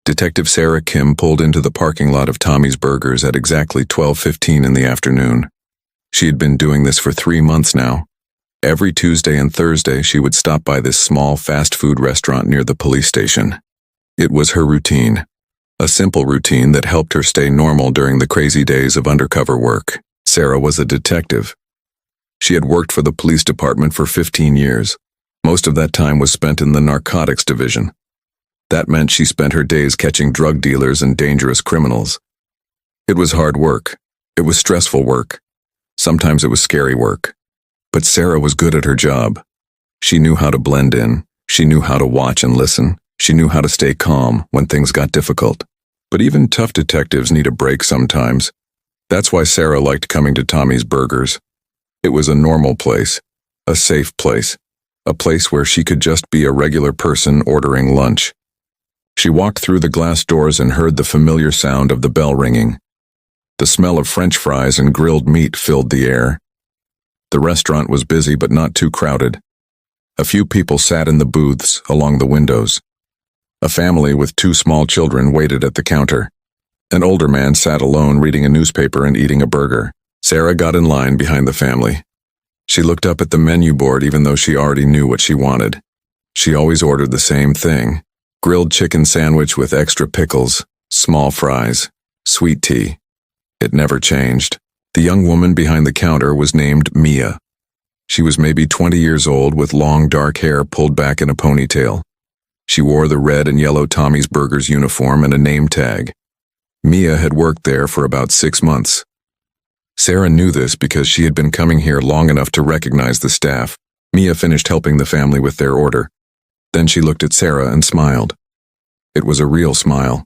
Detective Sarah Kim pulled into the parking lot of Tommy's Burgers at exactly 12:15 in the afternoon. She had been doing this for 3 months now. Every Tuesday and Thursday, she would stop by this small fast food restaurant near the police station. It was her routine, a simple routine that helped her stay normal during the crazy days of undercover work. Sarah was a detective. She had worked for the police department for 15 years. Most of that time was spent in the narcotics division. That meant she spent her days catching drug dealers and dangerous criminals. It was hard work. It was stressful work. Sometimes it was scary work. But Sarah was good at her job. She knew how to blend in. She knew how to watch and listen. She knew how to stay calm when things got difficult. But even tough detectives need a break sometimes. That's why Sarah liked coming to Tommy's Burgers. It was a normal place, a safe place, a place where she could just be a regular person ordering lunch. She walked through the glass doors and heard the familiar sound of the bell ringing. The smell of French fries and grilled meat filled the air. The restaurant was busy but not too crowded. A few people sat in the booths along the windows. A family with 2 small children waited at the counter. An older man sat alone reading a newspaper and eating a burger. Sarah got in line behind the family. She looked up at the menu board even though she already knew what she wanted. She always ordered the same thing: grilled chicken sandwich with extra pickles, small fries, sweet tea. It never changed. The young woman behind the counter was named Mia. She was maybe 20 years old with long dark hair pulled back in a ponytail. She wore the red and yellow Tommy's Burgers uniform and a name tag. Mia had worked there for about 6 months. Sarah knew this because she had been coming here long enough to recognize the staff. Mia finished helping the family with their order. Then she looked at Sarah and smiled. It was a real smile,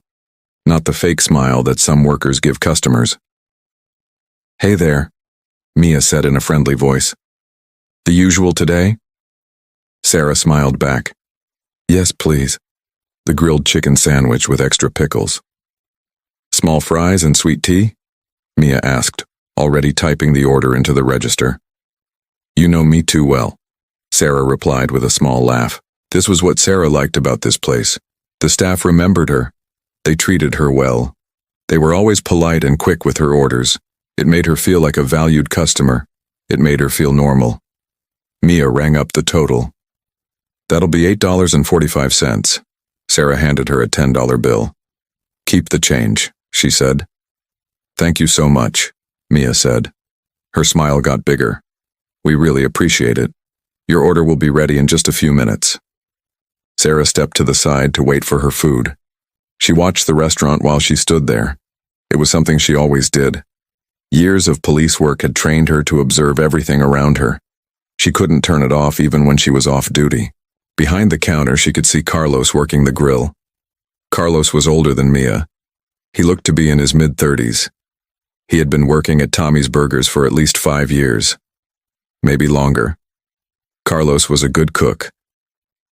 not the fake smile that some workers give customers. "Hey there," Mia said in a friendly voice. "The usual today?" Sarah smiled back. "Yes, please. The grilled chicken sandwich with extra pickles." "Small fries and sweet tea?" Mia asked, already typing the order into the register. "You know me too well," Sarah replied with a small laugh. This was what Sarah liked about this place. The staff remembered her. They treated her well. They were always polite and quick with her orders. It made her feel like a valued customer. It made her feel normal. Mia rang up the total. "That'll be $8.45. Sarah handed her a $10 bill. "Keep the change," she said. "Thank you so much," Mia said. Her smile got bigger. "We really appreciate it. Your order will be ready in just a few minutes." Sarah stepped to the side to wait for her food. She watched the restaurant while she stood there. It was something she always did. Years of police work had trained her to observe everything around her. She couldn't turn it off even when she was off duty. Behind the counter, she could see Carlos working the grill. Carlos was older than Mia. He looked to be in his mid-30s. He had been working at Tommy's Burgers for at least 5 years. Maybe longer. Carlos was a good cook.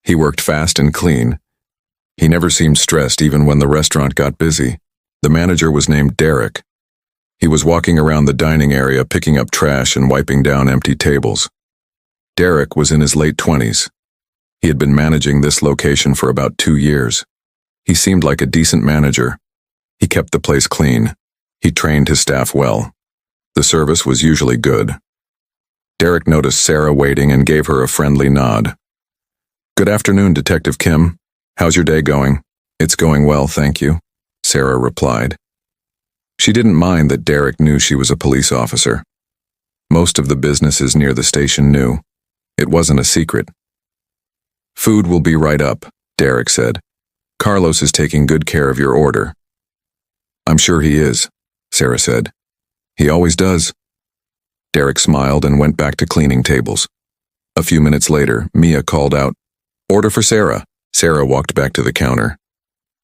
He worked fast and clean. He never seemed stressed even when the restaurant got busy. The manager was named Derek. He was walking around the dining area picking up trash and wiping down empty tables. Derek was in his late 20s. He had been managing this location for about 2 years. He seemed like a decent manager. He kept the place clean. He trained his staff well. The service was usually good. Derek noticed Sarah waiting and gave her a friendly nod. "Good afternoon, Detective Kim. How's your day going?" "It's going well, thank you," Sarah replied. She didn't mind that Derek knew she was a police officer. Most of the businesses near the station knew. It wasn't a secret. "Food will be right up," Derek said. "Carlos is taking good care of your order." "I'm sure he is," Sarah said. "He always does." Derek smiled and went back to cleaning tables. A few minutes later, Mia called out, "Order for Sarah." Sarah walked back to the counter.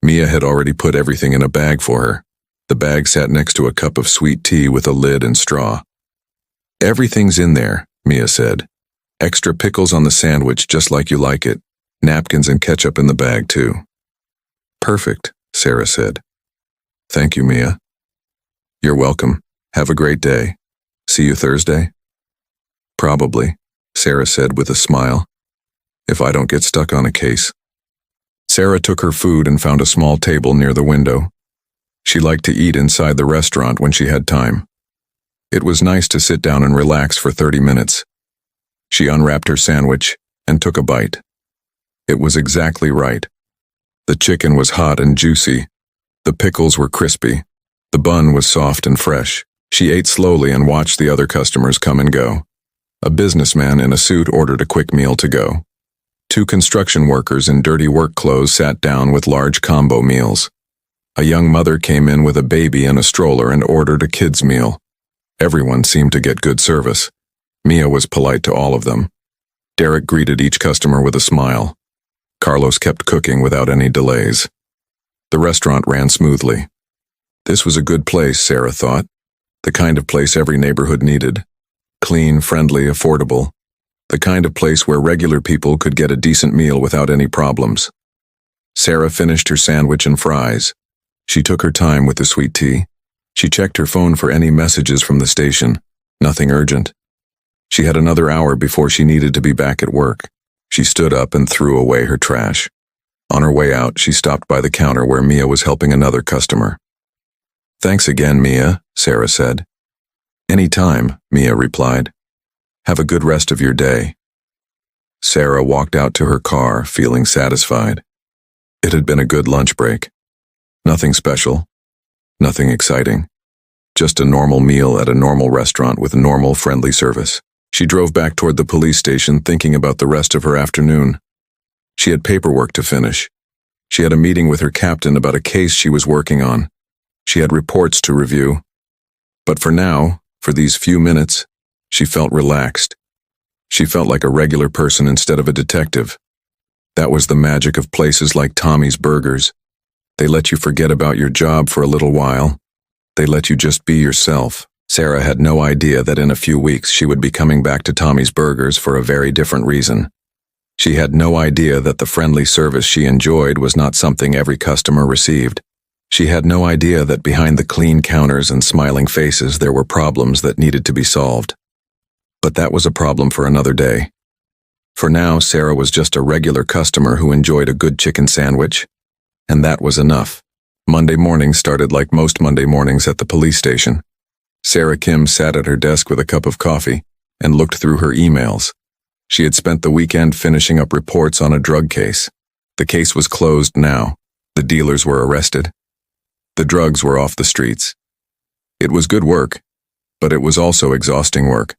Mia had already put everything in a bag for her. The bag sat next to a cup of sweet tea with a lid and straw. "Everything's in there," Mia said. "Extra pickles on the sandwich just like you like it. Napkins and ketchup in the bag too." "Perfect," Sarah said. "Thank you, Mia." "You're welcome. Have a great day. See you Thursday?" "Probably," Sarah said with a smile. "If I don't get stuck on a case." Sarah took her food and found a small table near the window. She liked to eat inside the restaurant when she had time. It was nice to sit down and relax for 30 minutes. She unwrapped her sandwich and took a bite. It was exactly right. The chicken was hot and juicy. The pickles were crispy. The bun was soft and fresh. She ate slowly and watched the other customers come and go. A businessman in a suit ordered a quick meal to go. 2 construction workers in dirty work clothes sat down with large combo meals. A young mother came in with a baby in a stroller and ordered a kid's meal. Everyone seemed to get good service. Mia was polite to all of them. Derek greeted each customer with a smile. Carlos kept cooking without any delays. The restaurant ran smoothly. This was a good place, Sarah thought. The kind of place every neighborhood needed. Clean, friendly, affordable. The kind of place where regular people could get a decent meal without any problems. Sarah finished her sandwich and fries. She took her time with the sweet tea. She checked her phone for any messages from the station. Nothing urgent. She had another hour before she needed to be back at work. She stood up and threw away her trash. On her way out, she stopped by the counter where Mia was helping another customer. "Thanks again, Mia," Sarah said. "Any time," Mia replied. "Have a good rest of your day." Sarah walked out to her car, feeling satisfied. It had been a good lunch break. Nothing special. Nothing exciting. Just a normal meal at a normal restaurant with normal, friendly service. She drove back toward the police station thinking about the rest of her afternoon. She had paperwork to finish. She had a meeting with her captain about a case she was working on. She had reports to review. But for now, for these few minutes, she felt relaxed. She felt like a regular person instead of a detective. That was the magic of places like Tommy's Burgers. They let you forget about your job for a little while. They let you just be yourself. Sarah had no idea that in a few weeks she would be coming back to Tommy's Burgers for a very different reason. She had no idea that the friendly service she enjoyed was not something every customer received. She had no idea that behind the clean counters and smiling faces there were problems that needed to be solved. But that was a problem for another day. For now, Sarah was just a regular customer who enjoyed a good chicken sandwich, and that was enough. Monday morning started like most Monday mornings at the police station. Sarah Kim sat at her desk with a cup of coffee and looked through her emails. She had spent the weekend finishing up reports on a drug case. The case was closed now. The dealers were arrested. The drugs were off the streets. It was good work, but it was also exhausting work.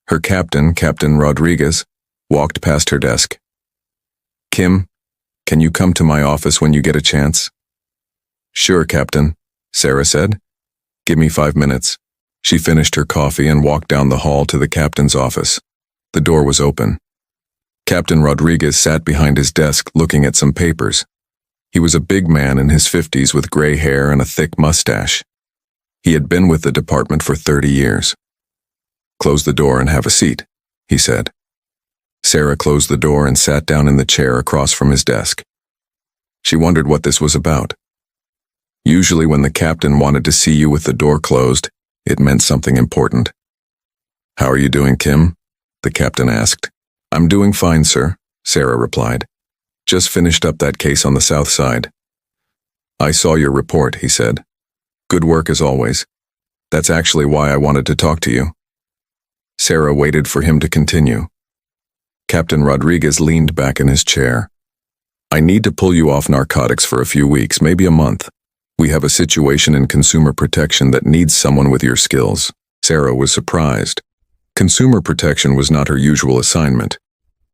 Her captain, Captain Rodriguez, walked past her desk. "Kim, can you come to my office when you get a chance?" "Sure, Captain," Sarah said. "Give me 5 minutes." She finished her coffee and walked down the hall to the captain's office. The door was open. Captain Rodriguez sat behind his desk looking at some papers. He was a big man in his 50s with gray hair and a thick mustache. He had been with the department for 30 years. "Close the door and have a seat," he said. Sarah closed the door and sat down in the chair across from his desk. She wondered what this was about. Usually when the captain wanted to see you with the door closed, it meant something important. "How are you doing, Kim?" the captain asked. "I'm doing fine, sir," Sarah replied. "Just finished up that case on the south side." "I saw your report," he said. "Good work as always. That's actually why I wanted to talk to you." Sarah waited for him to continue. Captain Rodriguez leaned back in his chair. "I need to pull you off narcotics for a few weeks, maybe a month. We have a situation in consumer protection that needs someone with your skills." Sarah was surprised. Consumer protection was not her usual assignment.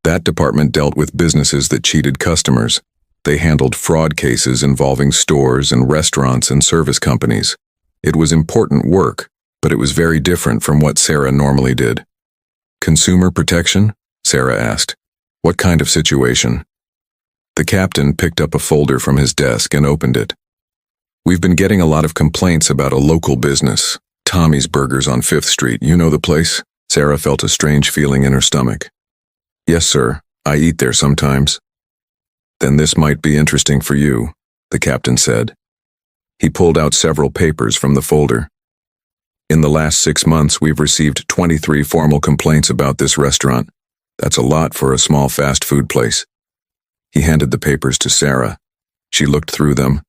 That department dealt with businesses that cheated customers. They handled fraud cases involving stores and restaurants and service companies. It was important work, but it was very different from what Sarah normally did. "Consumer protection?" Sarah asked. "What kind of situation?" The captain picked up a folder from his desk and opened it. "We've been getting a lot of complaints about a local business, Tommy's Burgers on 5th Street. You know the place?" Sarah felt a strange feeling in her stomach. "Yes, sir. I eat there sometimes." "Then this might be interesting for you," the captain said. He pulled out several papers from the folder. "In the last 6 months, we've received 23 formal complaints about this restaurant. That's a lot for a small fast food place. He handed the papers to Sarah. She looked through them.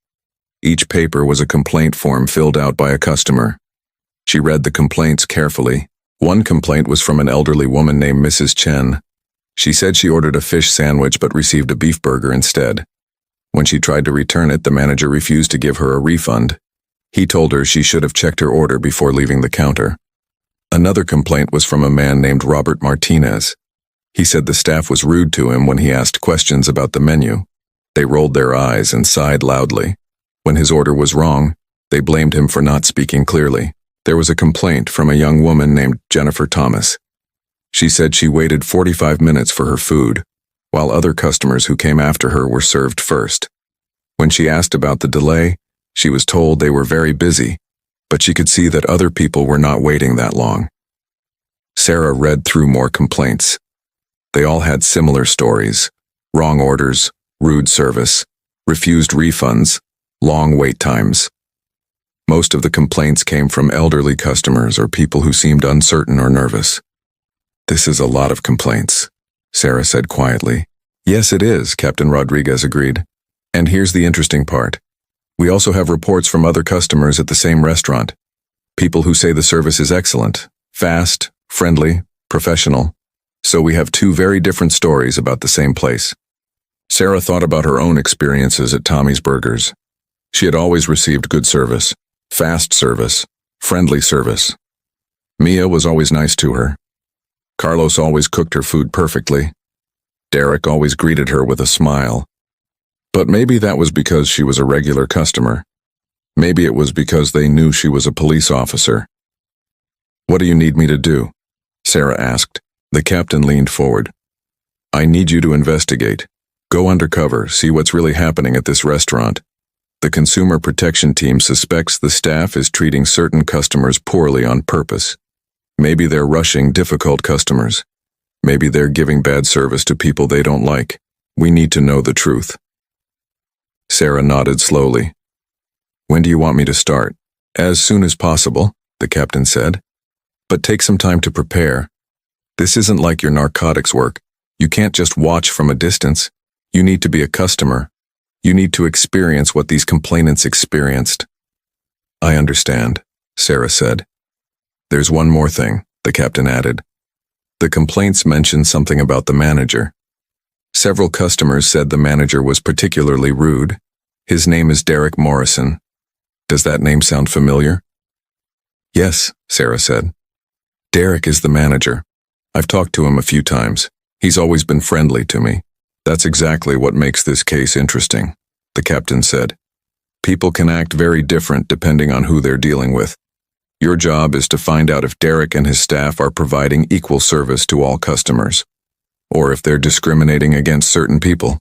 Each paper was a complaint form filled out by a customer. She read the complaints carefully. One complaint was from an elderly woman named Mrs. Chen. She said she ordered a fish sandwich but received a beef burger instead. When she tried to return it, the manager refused to give her a refund. He told her she should have checked her order before leaving the counter. Another complaint was from a man named Robert Martinez. He said the staff was rude to him when he asked questions about the menu. They rolled their eyes and sighed loudly. When his order was wrong, they blamed him for not speaking clearly. There was a complaint from a young woman named Jennifer Thomas. She said she waited 45 minutes for her food, while other customers who came after her were served first. When she asked about the delay, she was told they were very busy, but she could see that other people were not waiting that long. Sarah read through more complaints. They all had similar stories: wrong orders, rude service, refused refunds, long wait times. Most of the complaints came from elderly customers or people who seemed uncertain or nervous. "This is a lot of complaints," Sarah said quietly. "Yes, it is," Captain Rodriguez agreed. "And here's the interesting part. We also have reports from other customers at the same restaurant. People who say the service is excellent, fast, friendly, professional. So we have two very different stories about the same place." Sarah thought about her own experiences at Tommy's Burgers. She had always received good service, fast service, friendly service. Mia was always nice to her. Carlos always cooked her food perfectly. Derek always greeted her with a smile. But maybe that was because she was a regular customer. Maybe it was because they knew she was a police officer. "What do you need me to do?" Sarah asked. The captain leaned forward. "I need you to investigate. Go undercover, see what's really happening at this restaurant. The consumer protection team suspects the staff is treating certain customers poorly on purpose. Maybe they're rushing difficult customers. Maybe they're giving bad service to people they don't like. We need to know the truth." Sarah nodded slowly. "When do you want me to start?" "As soon as possible," the captain said. "But take some time to prepare. This isn't like your narcotics work. You can't just watch from a distance. You need to be a customer. You need to experience what these complainants experienced." "I understand," Sarah said. "There's one more thing," the captain added. "The complaints mentioned something about the manager. Several customers said the manager was particularly rude. His name is Derek Morrison. Does that name sound familiar?" "Yes," Sarah said. "Derek is the manager. I've talked to him a few times. He's always been friendly to me." "That's exactly what makes this case interesting," the captain said. "People can act very different depending on who they're dealing with. Your job is to find out if Derek and his staff are providing equal service to all customers, or if they're discriminating against certain people."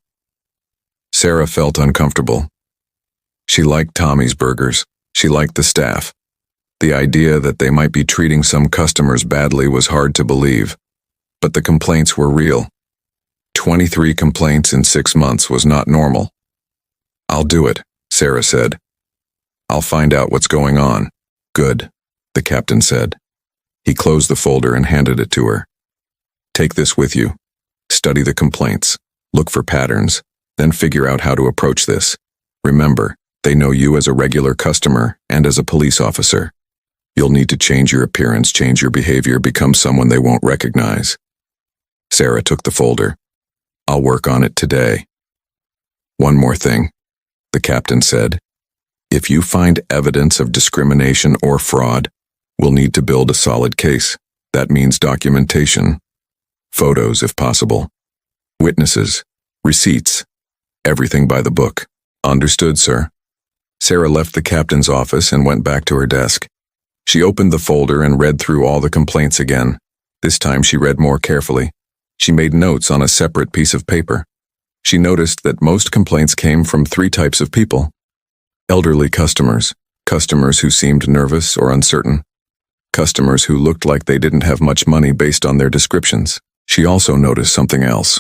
Sarah felt uncomfortable. She liked Tommy's Burgers. She liked the staff. The idea that they might be treating some customers badly was hard to believe, but the complaints were real. 23 complaints in 6 months was not normal. "I'll do it," Sarah said. "I'll find out what's going on." "Good," the captain said. He closed the folder and handed it to her. "Take this with you. Study the complaints. Look for patterns. Then figure out how to approach this. Remember, they know you as a regular customer and as a police officer. You'll need to change your appearance, change your behavior, become someone they won't recognize." Sarah took the folder. "I'll work on it today." "One more thing," the captain said. "If you find evidence of discrimination or fraud, we'll need to build a solid case. That means documentation. Photos, if possible. Witnesses. Receipts. Everything by the book." "Understood, sir." Sarah left the captain's office and went back to her desk. She opened the folder and read through all the complaints again. This time she read more carefully. She made notes on a separate piece of paper. She noticed that most complaints came from 3 types of people: elderly customers, customers who seemed nervous or uncertain, customers who looked like they didn't have much money based on their descriptions. She also noticed something else.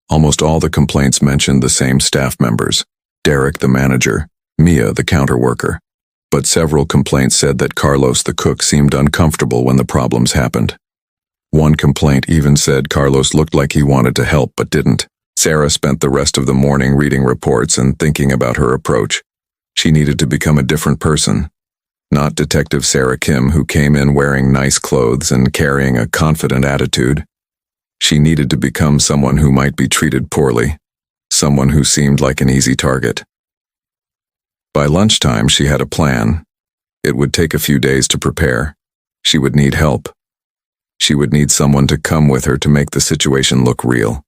Almost all the complaints mentioned the same staff members: Derek, the manager, Mia, the counter worker. But several complaints said that Carlos, the cook, seemed uncomfortable when the problems happened. One complaint even said Carlos looked like he wanted to help but didn't. Sarah spent the rest of the morning reading reports and thinking about her approach. She needed to become a different person. Not Detective Sarah Kim, who came in wearing nice clothes and carrying a confident attitude. She needed to become someone who might be treated poorly, someone who seemed like an easy target. By lunchtime, she had a plan. It would take a few days to prepare. She would need help. She would need someone to come with her to make the situation look real.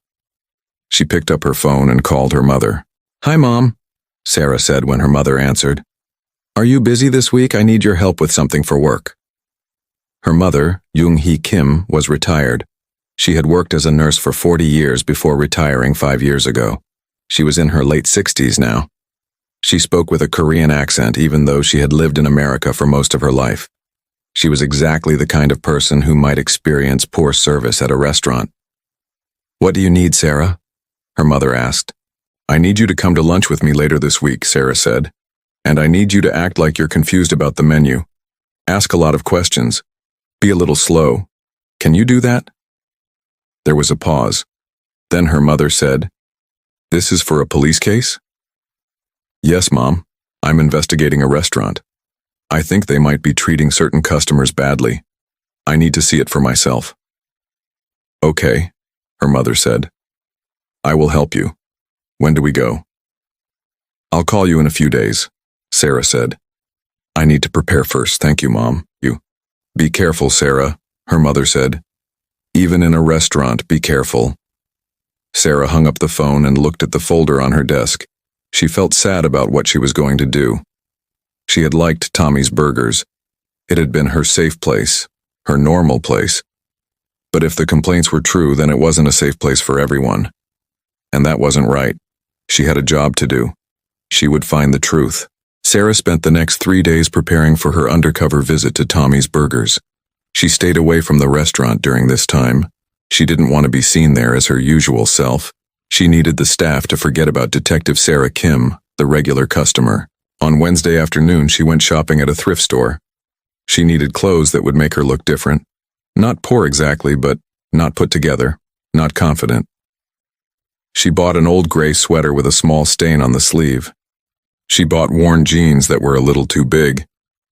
She picked up her phone and called her mother. "Hi, Mom," Sarah said when her mother answered. "Are you busy this week? I need your help with something for work." Her mother, Young-hee Kim, was retired. She had worked as a nurse for 40 years before retiring 5 years ago. She was in her late 60s now. She spoke with a Korean accent even though she had lived in America for most of her life. She was exactly the kind of person who might experience poor service at a restaurant. "What do you need, Sarah?" her mother asked. "I need you to come to lunch with me later this week," Sarah said. "And I need you to act like you're confused about the menu. Ask a lot of questions. Be a little slow. Can you do that?" There was a pause. Then her mother said, "This is for a police case?" "Yes, Mom. I'm investigating a restaurant. I think they might be treating certain customers badly. I need to see it for myself." "Okay," her mother said. "I will help you. When do we go?" "I'll call you in a few days," Sarah said. "I need to prepare first. Thank you, Mom. You. Be careful, Sarah," her mother said. "Even in a restaurant, be careful." Sarah hung up the phone and looked at the folder on her desk. She felt sad about what she was going to do. She had liked Tommy's Burgers. It had been her safe place, her normal place. But if the complaints were true, then it wasn't a safe place for everyone. And that wasn't right. She had a job to do. She would find the truth. Sarah spent the next 3 days preparing for her undercover visit to Tommy's Burgers. She stayed away from the restaurant during this time. She didn't want to be seen there as her usual self. She needed the staff to forget about Detective Sarah Kim, the regular customer. On Wednesday afternoon, she went shopping at a thrift store. She needed clothes that would make her look different. Not poor exactly, but not put together, not confident. She bought an old gray sweater with a small stain on the sleeve. She bought worn jeans that were a little too big.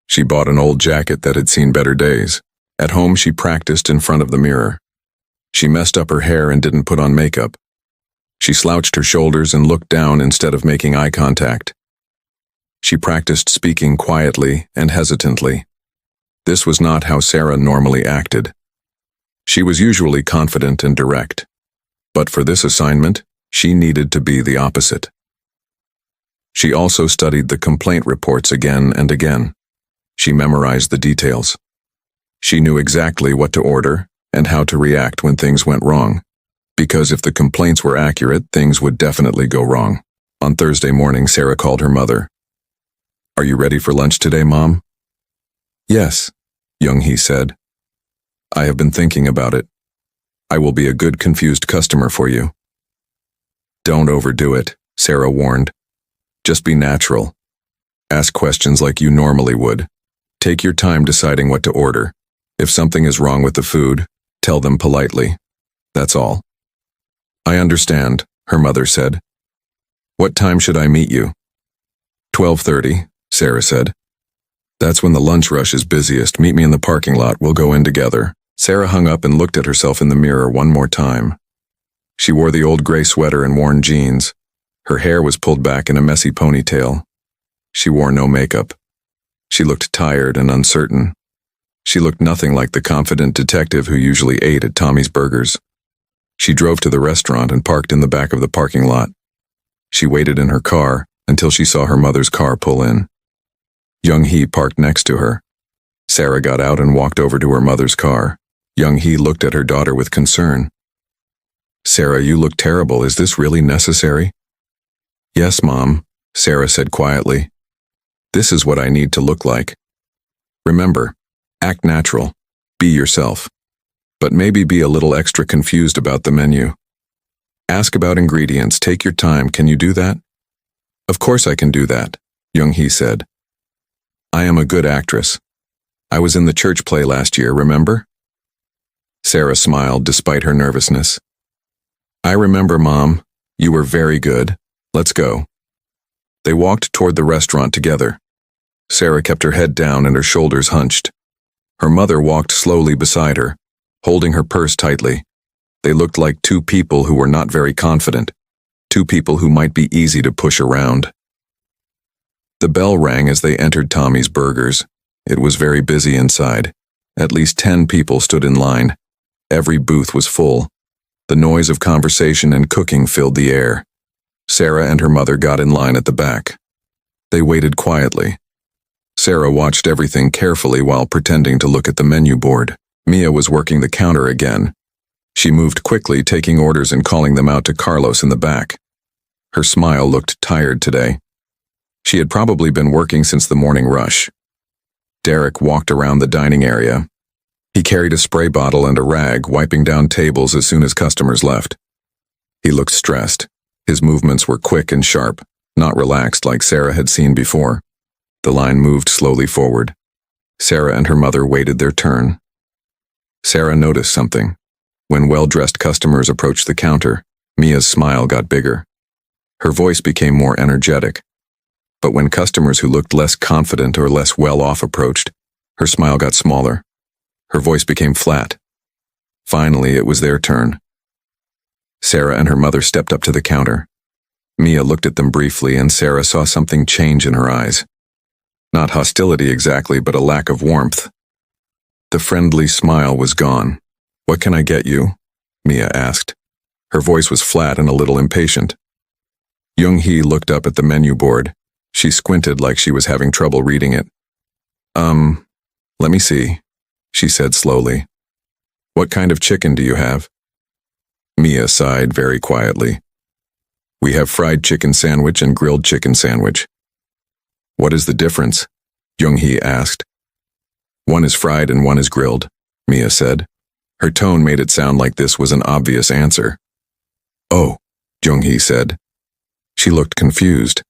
She bought an old jacket that had seen better days. At home, she practiced in front of the mirror. She messed up her hair and didn't put on makeup. She slouched her shoulders and looked down instead of making eye contact. She practiced speaking quietly and hesitantly. This was not how Sarah normally acted. She was usually confident and direct. But for this assignment, she needed to be the opposite. She also studied the complaint reports again and again. She memorized the details. She knew exactly what to order and how to react when things went wrong. Because if the complaints were accurate, things would definitely go wrong. On Thursday morning, Sarah called her mother. "Are you ready for lunch today, Mom?" "Yes," Young-hee said. "I have been thinking about it. I will be a good confused customer for you." "Don't overdo it," Sarah warned. "Just be natural. Ask questions like you normally would. Take your time deciding what to order. If something is wrong with the food, tell them politely. That's all." "I understand," her mother said. "What time should I meet you?" 12:30, Sarah said. "That's when the lunch rush is busiest. Meet me in the parking lot. We'll go in together." Sarah hung up and looked at herself in the mirror one more time. She wore the old gray sweater and worn jeans. Her hair was pulled back in a messy ponytail. She wore no makeup. She looked tired and uncertain. She looked nothing like the confident detective who usually ate at Tommy's Burgers. She drove to the restaurant and parked in the back of the parking lot. She waited in her car until she saw her mother's car pull in. Young-hee parked next to her. Sarah got out and walked over to her mother's car. Young-hee looked at her daughter with concern. "Sarah, you look terrible. Is this really necessary?" "Yes, Mom," Sarah said quietly. "This is what I need to look like. Remember, act natural. Be yourself. But maybe be a little extra confused about the menu. Ask about ingredients. Take your time. Can you do that?" "Of course I can do that," Young-hee said. "I am a good actress. I was in the church play last year, remember?" Sarah smiled despite her nervousness. "I remember, Mom," You were very good. Let's go. They walked toward the restaurant together. Sarah kept her head down and her shoulders hunched. Her mother walked slowly beside her, holding her purse tightly. They looked like two people who were not very confident, two people who might be easy to push around. The bell rang as they entered Tommy's Burgers. It was very busy inside. At least 10 people stood in line. Every booth was full. The noise of conversation and cooking filled the air. Sarah and her mother got in line at the back. They waited quietly. Sarah watched everything carefully while pretending to look at the menu board. Mia was working the counter again. She moved quickly, taking orders and calling them out to Carlos in the back. Her smile looked tired today. She had probably been working since the morning rush. Derek walked around the dining area. He carried a spray bottle and a rag, wiping down tables as soon as customers left. He looked stressed. His movements were quick and sharp, not relaxed like Sarah had seen before. The line moved slowly forward. Sarah and her mother waited their turn. Sarah noticed something. When well-dressed customers approached the counter, Mia's smile got bigger. Her voice became more energetic. But when customers who looked less confident or less well-off approached, her smile got smaller. Her voice became flat. Finally, it was their turn. Sarah and her mother stepped up to the counter. Mia looked at them briefly, and Sarah saw something change in her eyes. Not hostility exactly, but a lack of warmth. The friendly smile was gone. "What can I get you?" Mia asked. Her voice was flat and a little impatient. Young-hee looked up at the menu board. She squinted like she was having trouble reading it. Let me see," she said slowly. "What kind of chicken do you have?" Mia sighed very quietly. "We have fried chicken sandwich and grilled chicken sandwich." "What is the difference?" Young-hee asked. "One is fried and one is grilled," Mia said. Her tone made it sound like this was an obvious answer. "Oh," Young-hee said. She looked confused.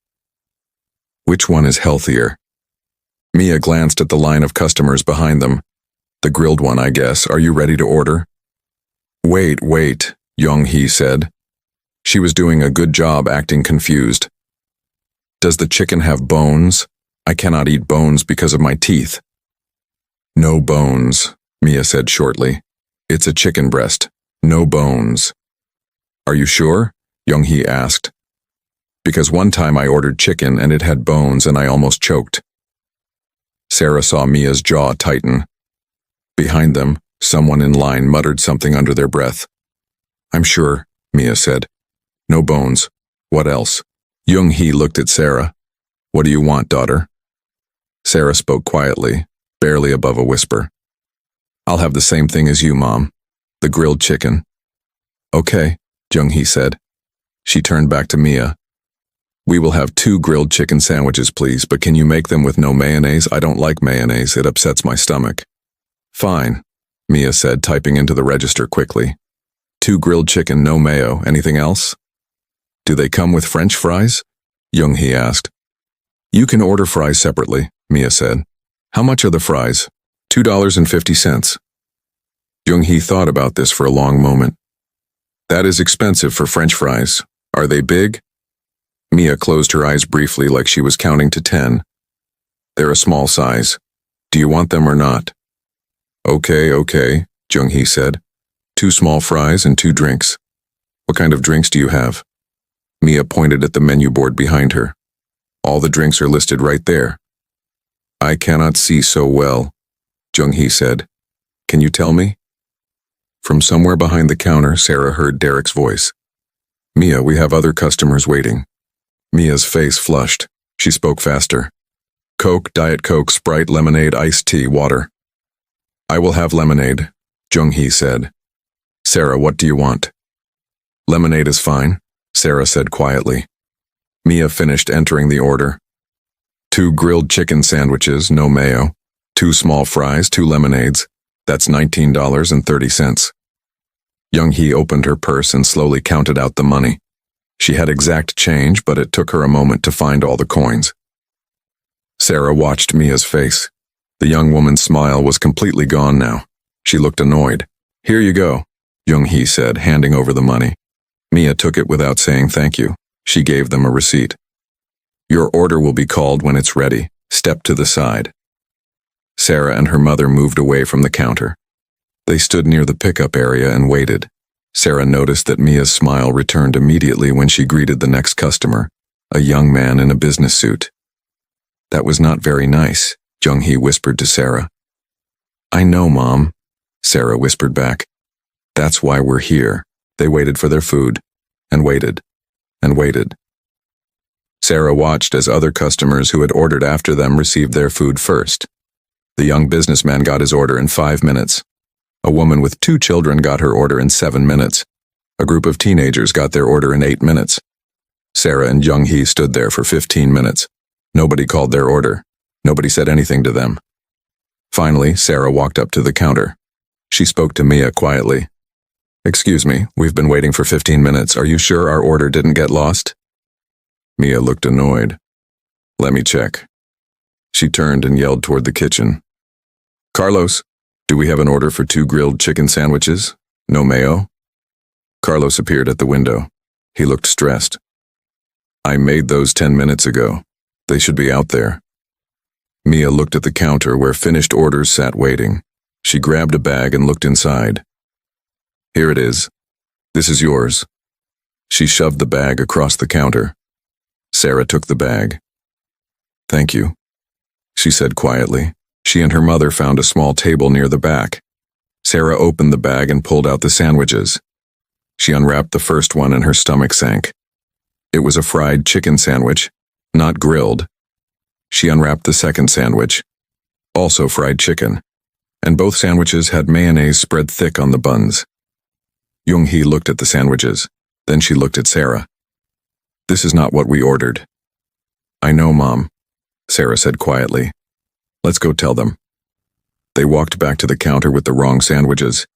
"Which one is healthier?" Mia glanced at the line of customers behind them. "The grilled one, I guess. Are you ready to order?" Wait, Young-hee said. She was doing a good job acting confused. "Does the chicken have bones? I cannot eat bones because of my teeth." "No bones," Mia said shortly. "It's a chicken breast. No bones." "Are you sure?" Young-hee asked. "Because one time I ordered chicken and it had bones and I almost choked." Sarah saw Mia's jaw tighten. Behind them, someone in line muttered something under their breath. "I'm sure," Mia said. "No bones. What else?" Young-hee looked at Sarah. "What do you want, daughter?" Sarah spoke quietly, barely above a whisper. "I'll have the same thing as you, Mom. The grilled chicken." "Okay," Young-hee said. She turned back to Mia. "We will have 2 grilled chicken sandwiches, please, but can you make them with no mayonnaise? I don't like mayonnaise, it upsets my stomach." "Fine," Mia said, typing into the register quickly. 2 grilled chicken, no mayo. Anything else?" "Do they come with French fries?" Young-hee asked. "You can order fries separately," Mia said. "How much are the fries?" $2.50. Young-hee thought about this for a long moment. "That is expensive for French fries. Are they big?" Mia closed her eyes briefly like she was counting to 10. "They're a small size. Do you want them or not?" Okay, Young-hee said. 2 small fries and 2 drinks. What kind of drinks do you have?" Mia pointed at the menu board behind her. "All the drinks are listed right there." "I cannot see so well," Young-hee said. "Can you tell me?" From somewhere behind the counter, Sarah heard Derek's voice. "Mia, we have other customers waiting." Mia's face flushed. She spoke faster. "Coke, Diet Coke, Sprite, lemonade, iced tea, water." "I will have lemonade," Young-hee said. "Sarah, what do you want?" "Lemonade is fine," Sarah said quietly. Mia finished entering the order. 2 grilled chicken sandwiches, no mayo. 2 small fries, 2 lemonades. That's $19.30. Young-hee opened her purse and slowly counted out the money. She had exact change, but it took her a moment to find all the coins. Sarah watched Mia's face. The young woman's smile was completely gone now. She looked annoyed. "Here you go," Young-hee said, handing over the money. Mia took it without saying thank you. She gave them a receipt. Your order will be called when it's ready. Step to the side. Sarah and her mother moved away from the counter. They stood near the pickup area and waited. Sarah noticed that Mia's smile returned immediately when she greeted the next customer, a young man in a business suit. That was not very nice, Jung-hee whispered to Sarah. I know, Mom, Sarah whispered back. That's why we're here. They waited for their food, and waited, and waited. Sarah watched as other customers who had ordered after them received their food first. The young businessman got his order in 5 minutes. A woman with 2 children got her order in 7 minutes. A group of teenagers got their order in 8 minutes. Sarah and Jung-hee stood there for 15 minutes. Nobody called their order. Nobody said anything to them. Finally, Sarah walked up to the counter. She spoke to Mia quietly. Excuse me, we've been waiting for 15 minutes. Are you sure our order didn't get lost? Mia looked annoyed. Let me check. She turned and yelled toward the kitchen. Carlos, do we have an order for 2 grilled chicken sandwiches? No mayo? Carlos appeared at the window. He looked stressed. I made those 10 minutes ago. They should be out there. Mia looked at the counter where finished orders sat waiting. She grabbed a bag and looked inside. Here it is. This is yours. She shoved the bag across the counter. Sarah took the bag. Thank you, she said quietly. She and her mother found a small table near the back. Sarah opened the bag and pulled out the sandwiches. She unwrapped the first one and her stomach sank. It was a fried chicken sandwich, not grilled. She unwrapped the second sandwich, also fried chicken, and both sandwiches had mayonnaise spread thick on the buns. Jung-hee looked at the sandwiches, then she looked at Sarah. This is not what we ordered. I know, Mom, Sarah said quietly. Let's go tell them. They walked back to the counter with the wrong sandwiches.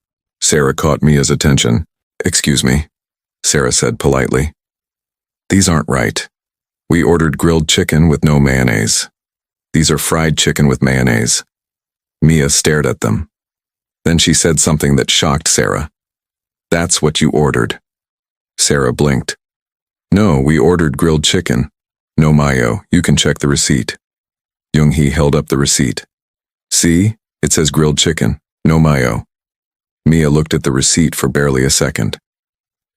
Sarah caught Mia's attention. Excuse me, Sarah said politely. These aren't right. We ordered grilled chicken with no mayonnaise. These are fried chicken with mayonnaise. Mia stared at them. Then she said something that shocked Sarah. That's what you ordered. Sarah blinked. No, we ordered grilled chicken. No mayo. You can check the receipt. Jung-hee held up the receipt. See? It says grilled chicken. No mayo. Mia looked at the receipt for barely a second.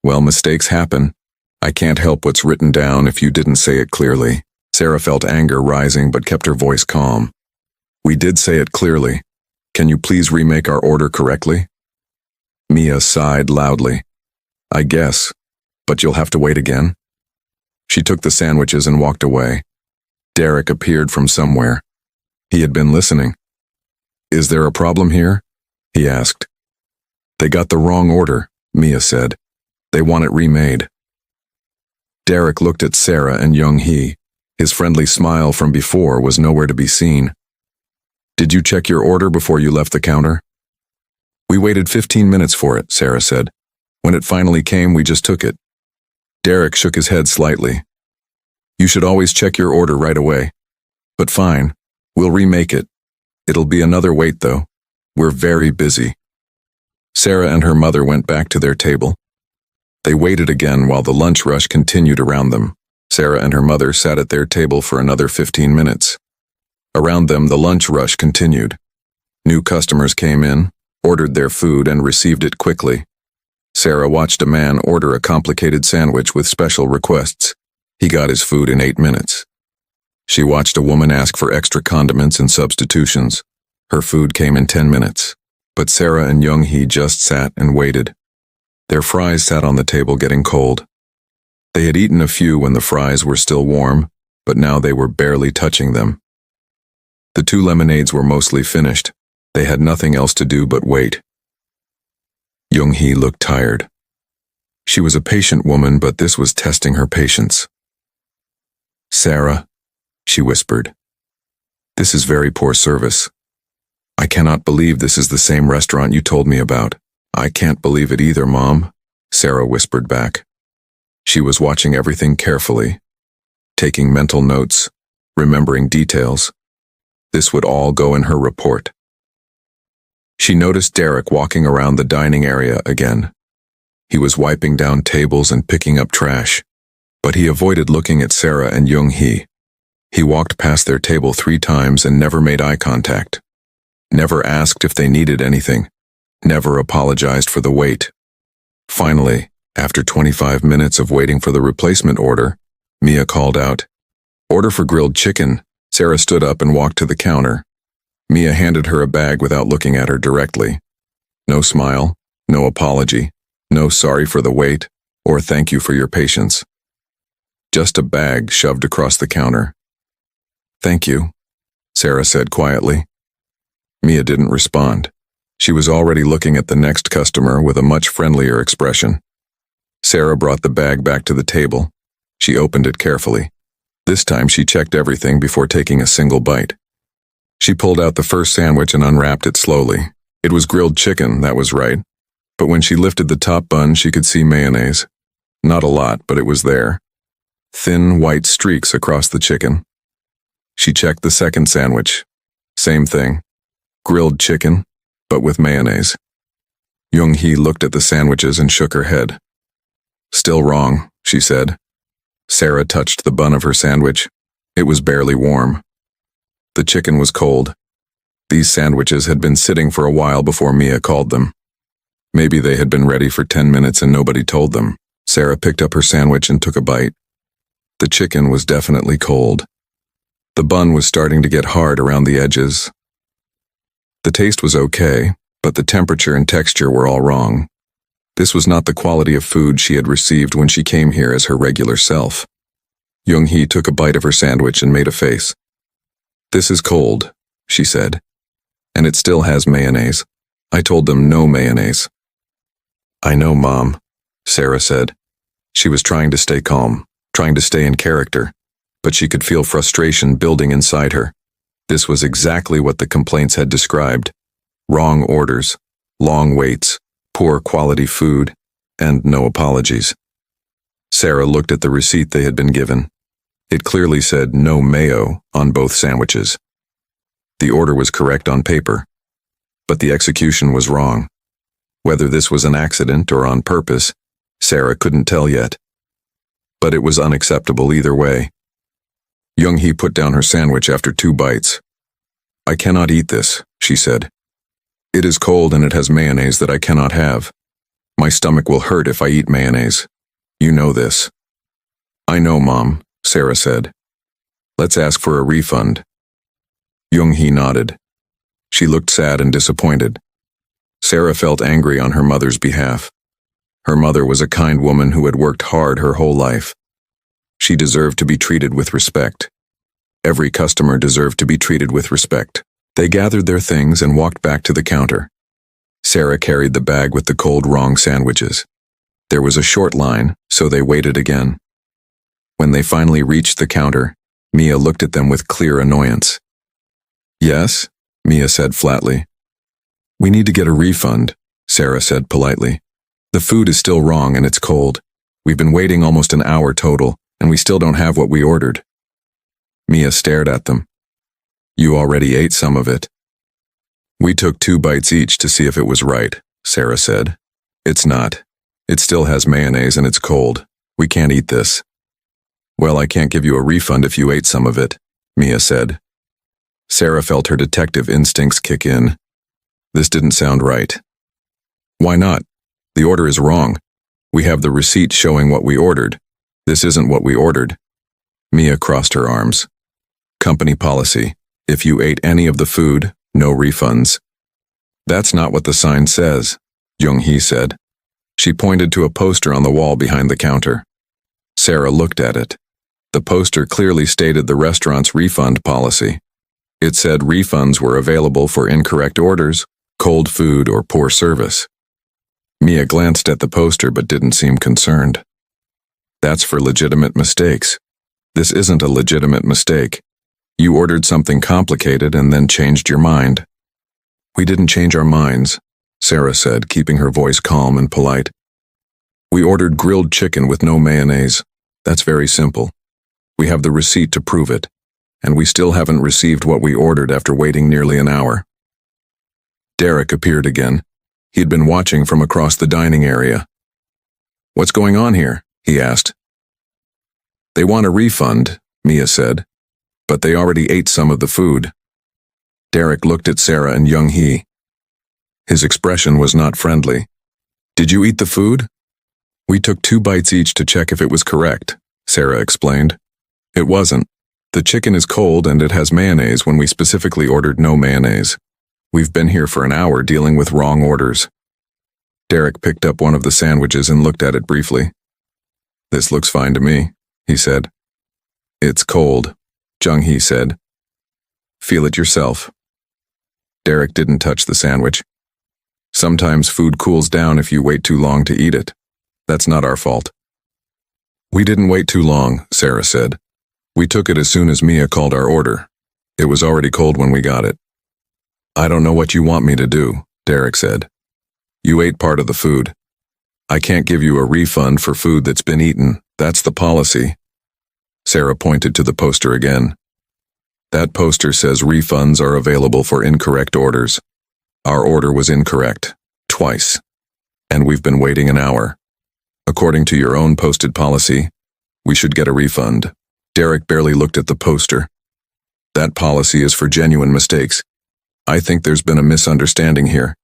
Well, mistakes happen. I can't help what's written down if you didn't say it clearly. Sarah felt anger rising but kept her voice calm. We did say it clearly. Can you please remake our order correctly? Mia sighed loudly. I guess, but you'll have to wait again. She took the sandwiches and walked away. Derek appeared from somewhere. He had been listening. Is there a problem here? He asked. They got the wrong order, Mia said. They want it remade. Derek looked at Sarah and Jung-hee. His friendly smile from before was nowhere to be seen. Did you check your order before you left the counter? We waited 15 minutes for it, Sarah said. When it finally came, we just took it. Derek shook his head slightly. You should always check your order right away. But fine, we'll remake it. It'll be another wait, though. We're very busy. Sarah and her mother went back to their table. They waited again while the lunch rush continued around them. Sarah and her mother sat at their table for another 15 minutes. Around them, the lunch rush continued. New customers came in, ordered their food, and received it quickly. Sarah watched a man order a complicated sandwich with special requests. He got his food in 8 minutes. She watched a woman ask for extra condiments and substitutions. Her food came in 10 minutes. But Sarah and Jung-hee just sat and waited. Their fries sat on the table getting cold. They had eaten a few when the fries were still warm, but now they were barely touching them. The 2 lemonades were mostly finished. They had nothing else to do but wait. Jung-hee looked tired. She was a patient woman, but this was testing her patience. Sarah, she whispered. This is very poor service. I cannot believe this is the same restaurant you told me about. I can't believe it either, Mom, Sarah whispered back. She was watching everything carefully, taking mental notes, remembering details. This would all go in her report. She noticed Derek walking around the dining area again. He was wiping down tables and picking up trash, but he avoided looking at Sarah and Young-hee. He walked past their table 3 times and never made eye contact. Never asked if they needed anything. Never apologized for the wait. Finally, after 25 minutes of waiting for the replacement order, Mia called out, "Order for grilled chicken." Sarah stood up and walked to the counter. Mia handed her a bag without looking at her directly. No smile, no apology, no sorry for the wait, or thank you for your patience. Just a bag shoved across the counter. "Thank you," Sarah said quietly. Mia didn't respond. She was already looking at the next customer with a much friendlier expression. Sarah brought the bag back to the table. She opened it carefully. This time she checked everything before taking a single bite. She pulled out the first sandwich and unwrapped it slowly. It was grilled chicken, that was right. But when she lifted the top bun, she could see mayonnaise. Not a lot, but it was there. Thin white streaks across the chicken. She checked the second sandwich. Same thing. Grilled chicken, but with mayonnaise. Young-hee looked at the sandwiches and shook her head. "Still wrong," she said. Sarah touched the bun of her sandwich. It was barely warm. The chicken was cold. These sandwiches had been sitting for a while before Mia called them. Maybe they had been ready for 10 minutes and nobody told them. Sarah picked up her sandwich and took a bite. The chicken was definitely cold. The bun was starting to get hard around the edges. The taste was okay, but the temperature and texture were all wrong. This was not the quality of food she had received when she came here as her regular self. Young-hee took a bite of her sandwich and made a face. "This is cold," she said. "And it still has mayonnaise. I told them no mayonnaise." "I know, Mom," Sarah said. She was trying to stay calm, trying to stay in character, but she could feel frustration building inside her. This was exactly what the complaints had described. Wrong orders, long waits, poor quality food, and no apologies. Sarah looked at the receipt they had been given. It clearly said no mayo on both sandwiches. The order was correct on paper, but the execution was wrong. Whether this was an accident or on purpose, Sarah couldn't tell yet. But it was unacceptable either way. Young-hee put down her sandwich after 2 bites. "I cannot eat this," she said. "It is cold and it has mayonnaise that I cannot have. My stomach will hurt if I eat mayonnaise. You know this." "I know, Mom," Sarah said. "Let's ask for a refund." Young-hee nodded. She looked sad and disappointed. Sarah felt angry on her mother's behalf. Her mother was a kind woman who had worked hard her whole life. She deserved to be treated with respect. Every customer deserved to be treated with respect. They gathered their things and walked back to the counter. Sarah carried the bag with the cold wrong sandwiches. There was a short line, so they waited again. When they finally reached the counter, Mia looked at them with clear annoyance. "Yes," Mia said flatly. "We need to get a refund," Sarah said politely. "The food is still wrong and it's cold. We've been waiting almost an hour total, and we still don't have what we ordered." Mia stared at them. "You already ate some of it." "We took 2 bites each to see if it was right," Sarah said. "It's not. It still has mayonnaise and it's cold. We can't eat this." "Well, I can't give you a refund if you ate some of it," Mia said. Sarah felt her detective instincts kick in. This didn't sound right. "Why not? The order is wrong. We have the receipt showing what we ordered. This isn't what we ordered." Mia crossed her arms. "Company policy. If you ate any of the food, no refunds." "That's not what the sign says," Young-hee said. She pointed to a poster on the wall behind the counter. Sarah looked at it. The poster clearly stated the restaurant's refund policy. It said refunds were available for incorrect orders, cold food, or poor service. Mia glanced at the poster but didn't seem concerned. "That's for legitimate mistakes. This isn't a legitimate mistake. You ordered something complicated and then changed your mind." "We didn't change our minds," Sarah said, keeping her voice calm and polite. "We ordered grilled chicken with no mayonnaise. That's very simple. We have the receipt to prove it, and we still haven't received what we ordered after waiting nearly an hour." Derek appeared again. He'd been watching from across the dining area. What's going on here? He asked. They want a refund, Mia said, but they already ate some of the food. Derek looked at Sarah and Young-hee. His expression was not friendly. Did you eat the food? We took 2 bites each to check if it was correct, Sarah explained. It wasn't. The chicken is cold and it has mayonnaise when we specifically ordered no mayonnaise. We've been here for an hour dealing with wrong orders. Derek picked up one of the sandwiches and looked at it briefly. This looks fine to me, he said. It's cold, Jung-hee said. Feel it yourself. Derek didn't touch the sandwich. Sometimes food cools down if you wait too long to eat it. That's not our fault. We didn't wait too long, Sarah said. We took it as soon as Mia called our order. It was already cold when we got it. I don't know what you want me to do, Derek said. You ate part of the food. I can't give you a refund for food that's been eaten. That's the policy. Sarah pointed to the poster again. That poster says refunds are available for incorrect orders. Our order was incorrect. Twice. And we've been waiting an hour. According to your own posted policy, we should get a refund. Derek barely looked at the poster. That policy is for genuine mistakes. I think there's been a misunderstanding here.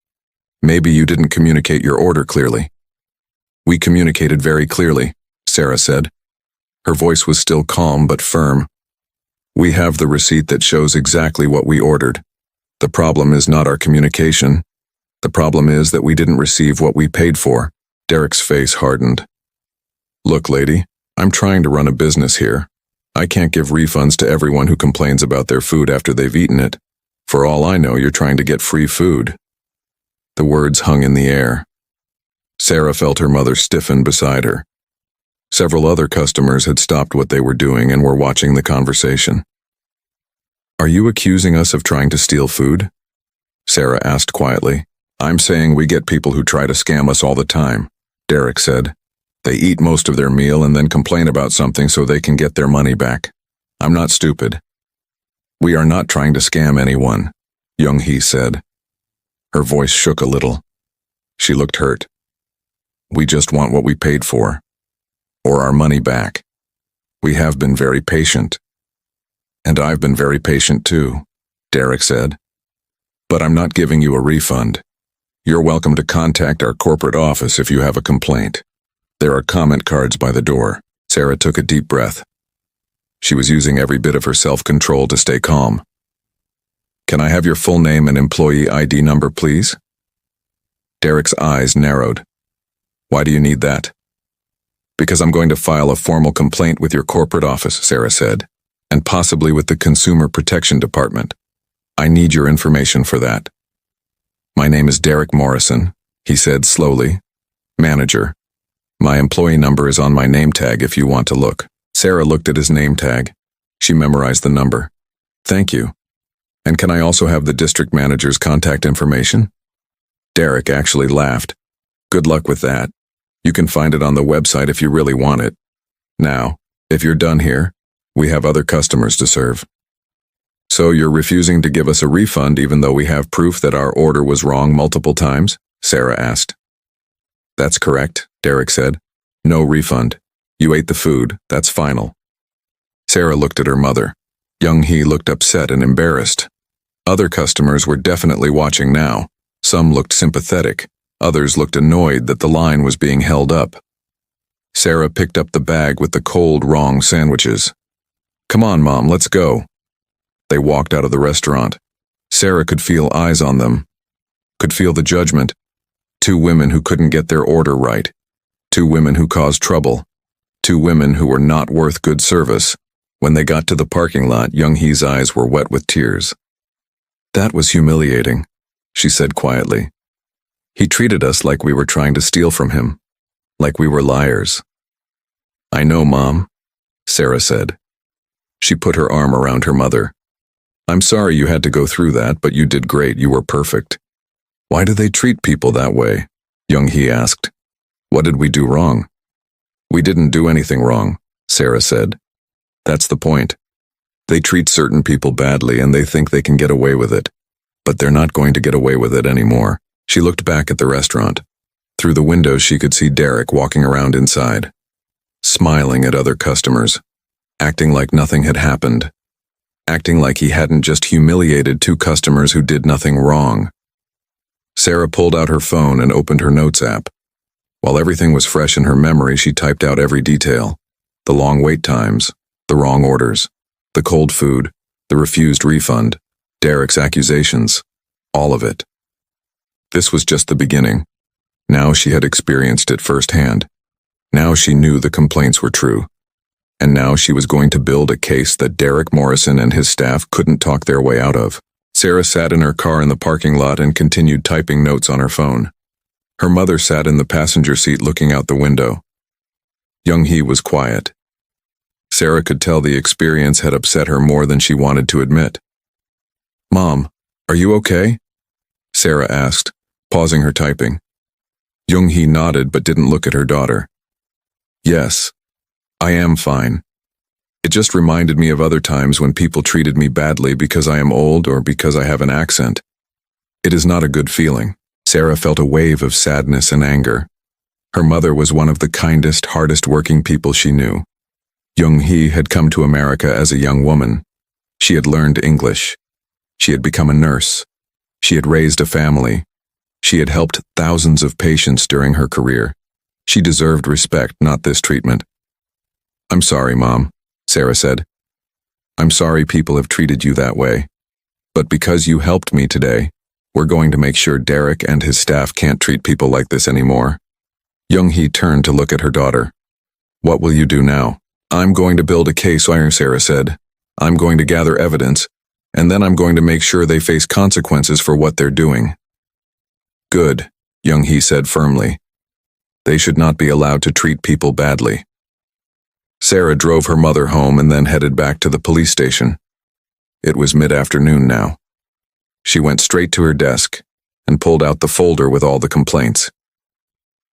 Maybe you didn't communicate your order clearly. We communicated very clearly, Sarah said. Her voice was still calm but firm. We have the receipt that shows exactly what we ordered. The problem is not our communication. The problem is that we didn't receive what we paid for. Derek's face hardened. Look, lady, I'm trying to run a business here. I can't give refunds to everyone who complains about their food after they've eaten it. For all I know, you're trying to get free food. The words hung in the air. Sarah felt her mother stiffen beside her. Several other customers had stopped what they were doing and were watching the conversation. Are you accusing us of trying to steal food? Sarah asked quietly. I'm saying we get people who try to scam us all the time, Derek said. They eat most of their meal and then complain about something so they can get their money back. I'm not stupid. We are not trying to scam anyone, Young-hee said. Her voice shook a little. She looked hurt. We just want what we paid for. Or our money back. We have been very patient. And I've been very patient too, Derek said. But I'm not giving you a refund. You're welcome to contact our corporate office if you have a complaint. There are comment cards by the door. Sarah took a deep breath. She was using every bit of her self-control to stay calm. Can I have your full name and employee ID number, please? Derek's eyes narrowed. Why do you need that? Because I'm going to file a formal complaint with your corporate office, Sarah said, and possibly with the Consumer Protection Department. I need your information for that. My name is Derek Morrison, he said slowly. Manager. My employee number is on my name tag if you want to look. Sarah looked at his name tag. She memorized the number. Thank you. And can I also have the district manager's contact information? Derek actually laughed. Good luck with that. You can find it on the website if you really want it. Now, if you're done here, we have other customers to serve. So you're refusing to give us a refund even though we have proof that our order was wrong multiple times? Sarah asked. That's correct, Derek said. No refund. You ate the food, that's final. Sarah looked at her mother. Young-hee looked upset and embarrassed. Other customers were definitely watching now. Some looked sympathetic. Others looked annoyed that the line was being held up. Sarah picked up the bag with the cold, wrong sandwiches. Come on, Mom, let's go. They walked out of the restaurant. Sarah could feel eyes on them. Could feel the judgment. 2 women who couldn't get their order right. 2 women who caused trouble. 2 women who were not worth good service. When they got to the parking lot, Young-hee's eyes were wet with tears. That was humiliating, she said quietly. He treated us like we were trying to steal from him. Like we were liars. I know, Mom, Sarah said. She put her arm around her mother. I'm sorry you had to go through that, but you did great. You were perfect. Why do they treat people that way? Young-hee asked. What did we do wrong? We didn't do anything wrong, Sarah said. That's the point. They treat certain people badly and they think they can get away with it. But they're not going to get away with it anymore. She looked back at the restaurant. Through the window, she could see Derek walking around inside, smiling at other customers, acting like nothing had happened, acting like he hadn't just humiliated two customers who did nothing wrong. Sarah pulled out her phone and opened her notes app. While everything was fresh in her memory, she typed out every detail: the long wait times, the wrong orders, the cold food, the refused refund, Derek's accusations, all of it. This was just the beginning. Now she had experienced it firsthand. Now she knew the complaints were true. And now she was going to build a case that Derek Morrison and his staff couldn't talk their way out of. Sarah sat in her car in the parking lot and continued typing notes on her phone. Her mother sat in the passenger seat looking out the window. Young-hee was quiet. Sarah could tell the experience had upset her more than she wanted to admit. "Mom, are you okay?" Sarah asked, pausing her typing. Young-hee nodded but didn't look at her daughter. "Yes, I am fine. It just reminded me of other times when people treated me badly because I am old or because I have an accent. It is not a good feeling." Sarah felt a wave of sadness and anger. Her mother was one of the kindest, hardest working people she knew. Young-hee had come to America as a young woman. She had learned English. She had become a nurse. She had raised a family. She had helped thousands of patients during her career. She deserved respect, not this treatment. "I'm sorry, Mom," Sarah said. "I'm sorry people have treated you that way. But because you helped me today, we're going to make sure Derek and his staff can't treat people like this anymore." Young-hee turned to look at her daughter. "What will you do now?" "I'm going to build a case," Sarah said. "I'm going to gather evidence, and then I'm going to make sure they face consequences for what they're doing." "Good," Young-hee said firmly. "They should not be allowed to treat people badly." Sarah drove her mother home and then headed back to the police station. It was mid-afternoon now. She went straight to her desk and pulled out the folder with all the complaints.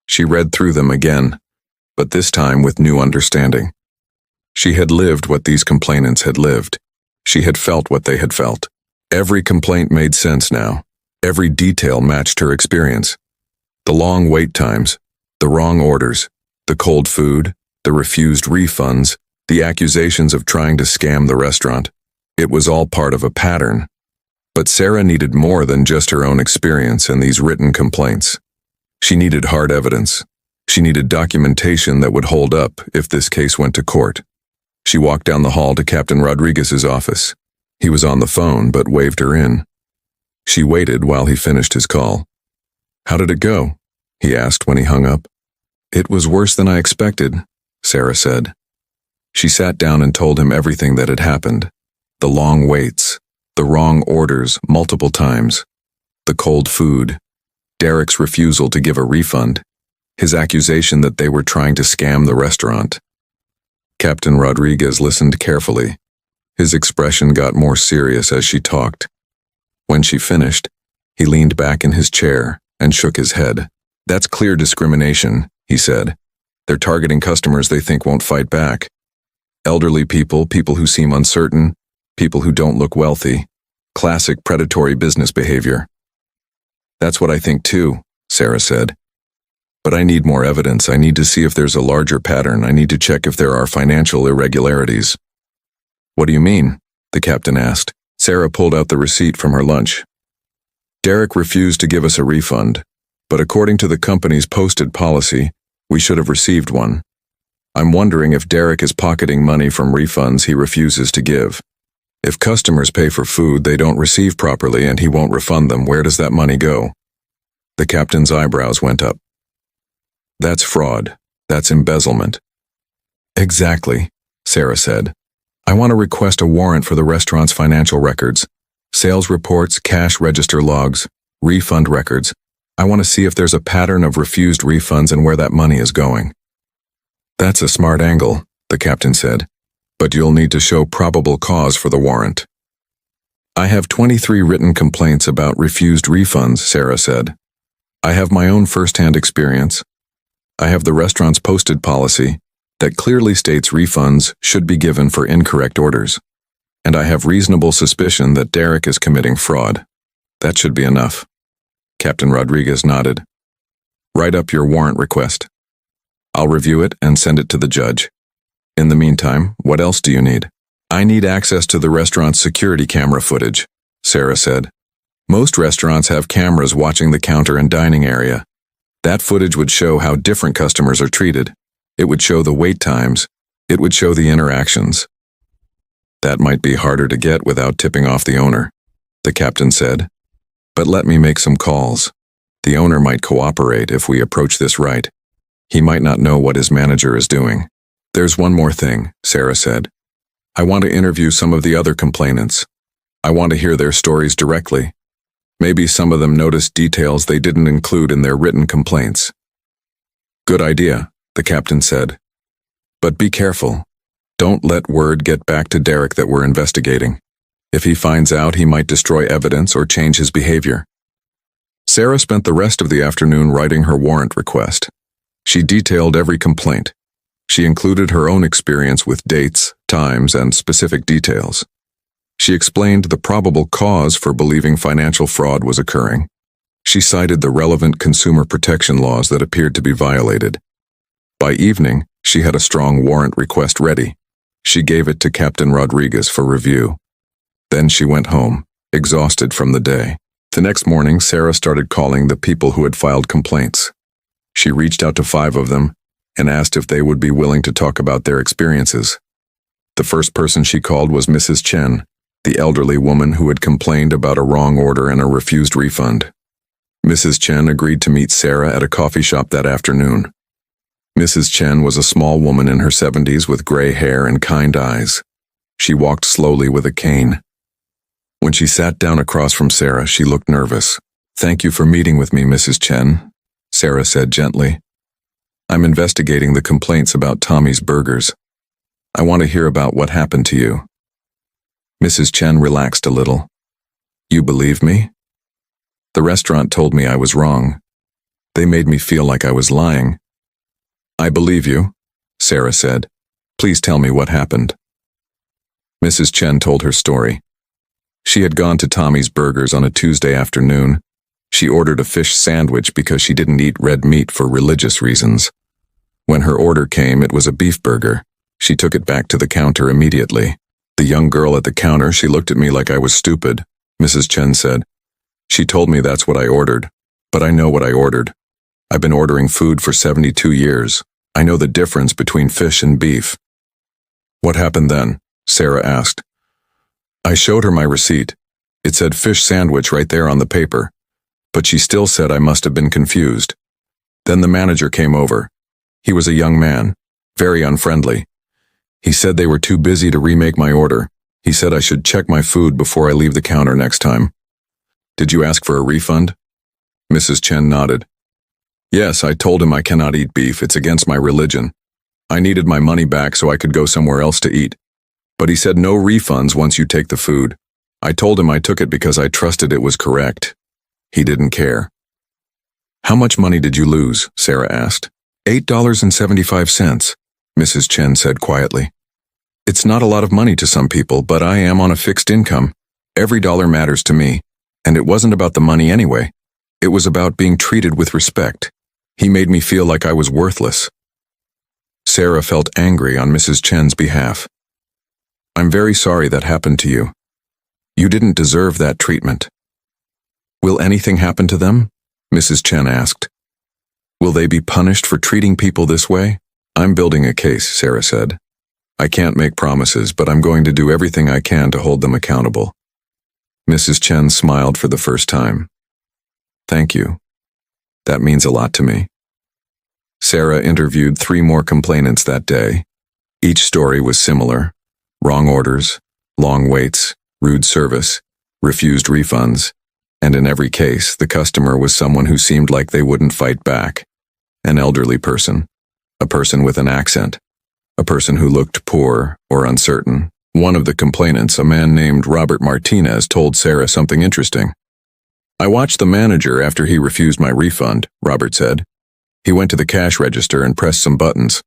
She read through them again, but this time with new understanding. She had lived what these complainants had lived. She had felt what they had felt. Every complaint made sense now. Every detail matched her experience. The long wait times, the wrong orders, the cold food, the refused refunds, the accusations of trying to scam the restaurant. It was all part of a pattern. But Sarah needed more than just her own experience and these written complaints. She needed hard evidence. She needed documentation that would hold up if this case went to court. She walked down the hall to Captain Rodriguez's office. He was on the phone but waved her in. She waited while he finished his call. "How did it go?" he asked when he hung up. "It was worse than I expected," Sarah said. She sat down and told him everything that had happened. The long waits, the wrong orders multiple times, the cold food, Derek's refusal to give a refund, his accusation that they were trying to scam the restaurant. Captain Rodriguez listened carefully. His expression got more serious as she talked. When she finished, he leaned back in his chair and shook his head. "That's clear discrimination," he said. "They're targeting customers they think won't fight back. Elderly people, people who seem uncertain, people who don't look wealthy. Classic predatory business behavior." "That's what I think too," Sarah said. "But I need more evidence. I need to see if there's a larger pattern. I need to check if there are financial irregularities." "What do you mean?" the captain asked. Sarah pulled out the receipt from her lunch. "Derek refused to give us a refund, but according to the company's posted policy, we should have received one. I'm wondering if Derek is pocketing money from refunds he refuses to give. If customers pay for food they don't receive properly and he won't refund them, where does that money go?" The captain's eyebrows went up. "That's fraud. That's embezzlement." "Exactly," Sarah said. "I want to request a warrant for the restaurant's financial records, sales reports, cash register logs, refund records. I want to see if there's a pattern of refused refunds and where that money is going." "That's a smart angle," the captain said, "but you'll need to show probable cause for the warrant." "I have 23 written complaints about refused refunds," Sarah said. "I have my own first-hand experience. I have the restaurant's posted policy that clearly states refunds should be given for incorrect orders. And I have reasonable suspicion that Derek is committing fraud. That should be enough." Captain Rodriguez nodded. Write up your warrant request. I'll review it and send it to the judge. In the meantime, what else do you need? I need access to the restaurant's security camera footage, Sarah said. Most restaurants have cameras watching the counter and dining area. That footage would show how different customers are treated. It would show the wait times. It would show the interactions. That might be harder to get without tipping off the owner, the captain said. But let me make some calls. The owner might cooperate if we approach this right. He might not know what his manager is doing. There's one more thing, Sarah said. I want to interview some of the other complainants. I want to hear their stories directly. Maybe some of them noticed details they didn't include in their written complaints. Good idea, the captain said. But be careful. Don't let word get back to Derek that we're investigating. If he finds out, he might destroy evidence or change his behavior. Sarah spent the rest of the afternoon writing her warrant request. She detailed every complaint. She included her own experience with dates, times, and specific details. She explained the probable cause for believing financial fraud was occurring. She cited the relevant consumer protection laws that appeared to be violated. By evening, she had a strong warrant request ready. She gave it to Captain Rodriguez for review. Then she went home, exhausted from the day. The next morning, Sarah started calling the people who had filed complaints. She reached out to 5 of them and asked if they would be willing to talk about their experiences. The first person she called was Mrs. Chen, the elderly woman who had complained about a wrong order and a refused refund. Mrs. Chen agreed to meet Sarah at a coffee shop that afternoon. Mrs. Chen was a small woman in her 70s with gray hair and kind eyes. She walked slowly with a cane. When she sat down across from Sarah, she looked nervous. Thank you for meeting with me, Mrs. Chen, Sarah said gently. I'm investigating the complaints about Tommy's Burgers. I want to hear about what happened to you. Mrs. Chen relaxed a little. You believe me? The restaurant told me I was wrong. They made me feel like I was lying. I believe you, Sarah said. Please tell me what happened. Mrs. Chen told her story. She had gone to Tommy's Burgers on a Tuesday afternoon. She ordered a fish sandwich because she didn't eat red meat for religious reasons. When her order came, it was a beef burger. She took it back to the counter immediately. The young girl at the counter, she looked at me like I was stupid, Mrs. Chen said. She told me that's what I ordered, but I know what I ordered. I've been ordering food for 72 years. I know the difference between fish and beef. What happened then? Sarah asked. I showed her my receipt. It said fish sandwich right there on the paper, but she still said I must have been confused. Then the manager came over. He was a young man, very unfriendly. He said they were too busy to remake my order. He said I should check my food before I leave the counter next time. Did you ask for a refund? Mrs. Chen nodded. Yes, I told him I cannot eat beef. It's against my religion. I needed my money back so I could go somewhere else to eat. But he said no refunds once you take the food. I told him I took it because I trusted it was correct. He didn't care. How much money did you lose? Sarah asked. $8.75, Mrs. Chen said quietly. It's not a lot of money to some people, but I am on a fixed income. Every dollar matters to me. And it wasn't about the money anyway. It was about being treated with respect. He made me feel like I was worthless. Sarah felt angry on Mrs. Chen's behalf. I'm very sorry that happened to you. You didn't deserve that treatment. Will anything happen to them? Mrs. Chen asked. Will they be punished for treating people this way? I'm building a case, Sarah said. I can't make promises, but I'm going to do everything I can to hold them accountable. Mrs. Chen smiled for the first time. Thank you. That means a lot to me. Sarah interviewed 3 more complainants that day. Each story was similar. Wrong orders, long waits, rude service, refused refunds, and in every case, the customer was someone who seemed like they wouldn't fight back. An elderly person, a person with an accent, a person who looked poor or uncertain. One of the complainants, a man named Robert Martinez, told Sarah something interesting. I watched the manager after he refused my refund, Robert said. He went to the cash register and pressed some buttons.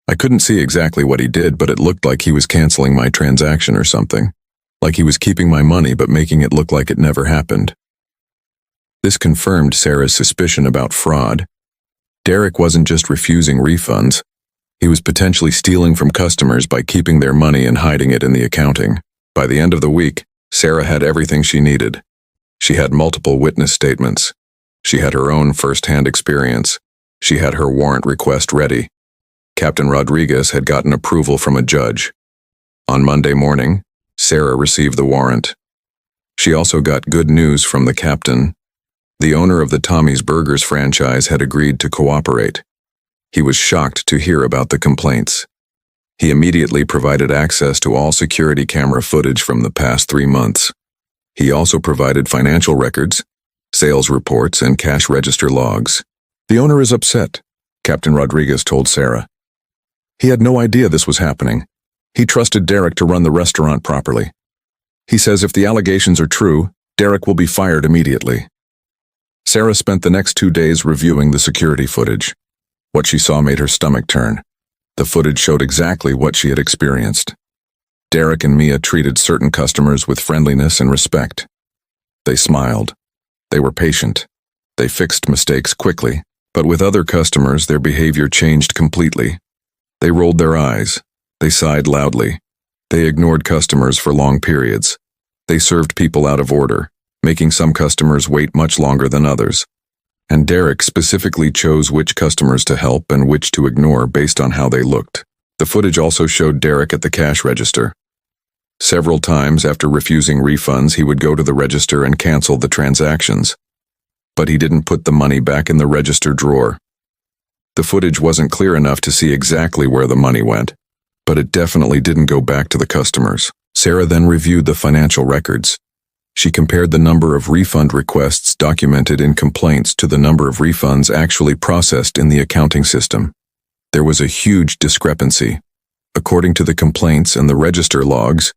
I couldn't see exactly what he did, but it looked like he was canceling my transaction or something. Like he was keeping my money but making it look like it never happened. This confirmed Sarah's suspicion about fraud. Derek wasn't just refusing refunds. He was potentially stealing from customers by keeping their money and hiding it in the accounting. By the end of the week, Sarah had everything she needed. She had multiple witness statements. She had her own first-hand experience. She had her warrant request ready. Captain Rodriguez had gotten approval from a judge. On Monday morning, Sarah received the warrant. She also got good news from the captain. The owner of the Tommy's Burgers franchise had agreed to cooperate. He was shocked to hear about the complaints. He immediately provided access to all security camera footage from the past 3 months. He also provided financial records, sales reports, and cash register logs. "The owner is upset," Captain Rodriguez told Sarah. "He had no idea this was happening. He trusted Derek to run the restaurant properly. He says if the allegations are true, Derek will be fired immediately." Sarah spent the next 2 days reviewing the security footage. What she saw made her stomach turn. The footage showed exactly what she had experienced. Derek and Mia treated certain customers with friendliness and respect. They smiled. They were patient. They fixed mistakes quickly, but with other customers, their behavior changed completely. They rolled their eyes. They sighed loudly. They ignored customers for long periods. They served people out of order, making some customers wait much longer than others. And Derek specifically chose which customers to help and which to ignore based on how they looked. The footage also showed Derek at the cash register. Several times after refusing refunds, he would go to the register and cancel the transactions. But he didn't put the money back in the register drawer. The footage wasn't clear enough to see exactly where the money went, but it definitely didn't go back to the customers. Sarah then reviewed the financial records. She compared the number of refund requests documented in complaints to the number of refunds actually processed in the accounting system. There was a huge discrepancy. According to the complaints and the register logs,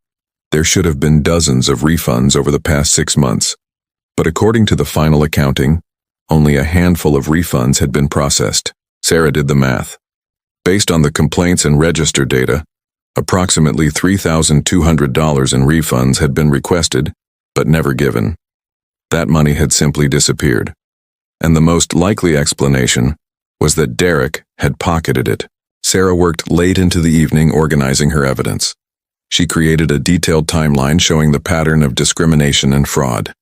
there should have been dozens of refunds over the past 6 months. But according to the final accounting, only a handful of refunds had been processed. Sarah did the math. Based on the complaints and register data, approximately $3,200 in refunds had been requested, but never given. That money had simply disappeared. And the most likely explanation was that Derek had pocketed it. Sarah worked late into the evening organizing her evidence. She created a detailed timeline showing the pattern of discrimination and fraud.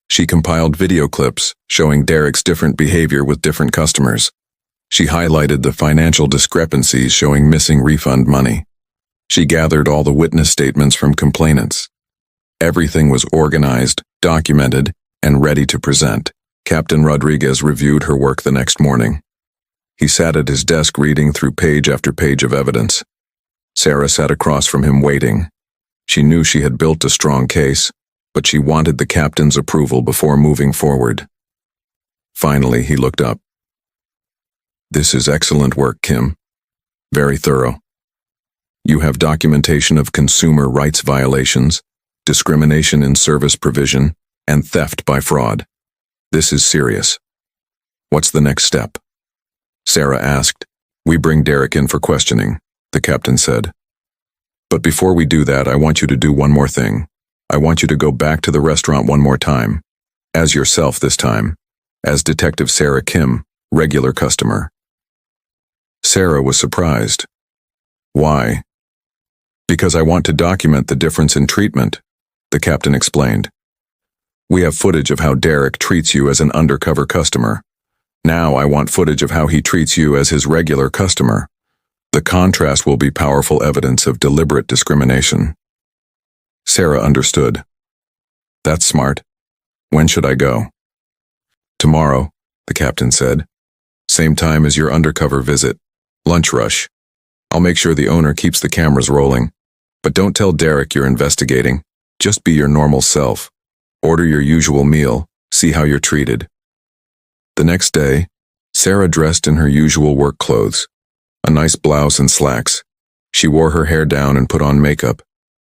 She compiled video clips showing Derek's different behavior with different customers. She highlighted the financial discrepancies showing missing refund money. She gathered all the witness statements from complainants. Everything was organized, documented, and ready to present. Captain Rodriguez reviewed her work the next morning. He sat at his desk reading through page after page of evidence. Sarah sat across from him waiting. She knew she had built a strong case, but she wanted the captain's approval before moving forward. Finally, he looked up. "This is excellent work, Kim. Very thorough. You have documentation of consumer rights violations, discrimination in service provision, and theft by fraud. This is serious. What's the next step?" Sarah asked. "We bring Derek in for questioning," the captain said. "But before we do that, I want you to do one more thing. I want you to go back to the restaurant one more time. As yourself this time. As Detective Sarah Kim, regular customer." Sarah was surprised. "Why?" "Because I want to document the difference in treatment," the captain explained. "We have footage of how Derek treats you as an undercover customer. Now I want footage of how he treats you as his regular customer. The contrast will be powerful evidence of deliberate discrimination." Sarah understood. "That's smart. When should I go?" "Tomorrow," the captain said. "Same time as your undercover visit. Lunch rush. I'll make sure the owner keeps the cameras rolling. But don't tell Derek you're investigating. Just be your normal self. Order your usual meal. See how you're treated." The next day, Sarah dressed in her usual work clothes. A nice blouse and slacks. She wore her hair down and put on makeup.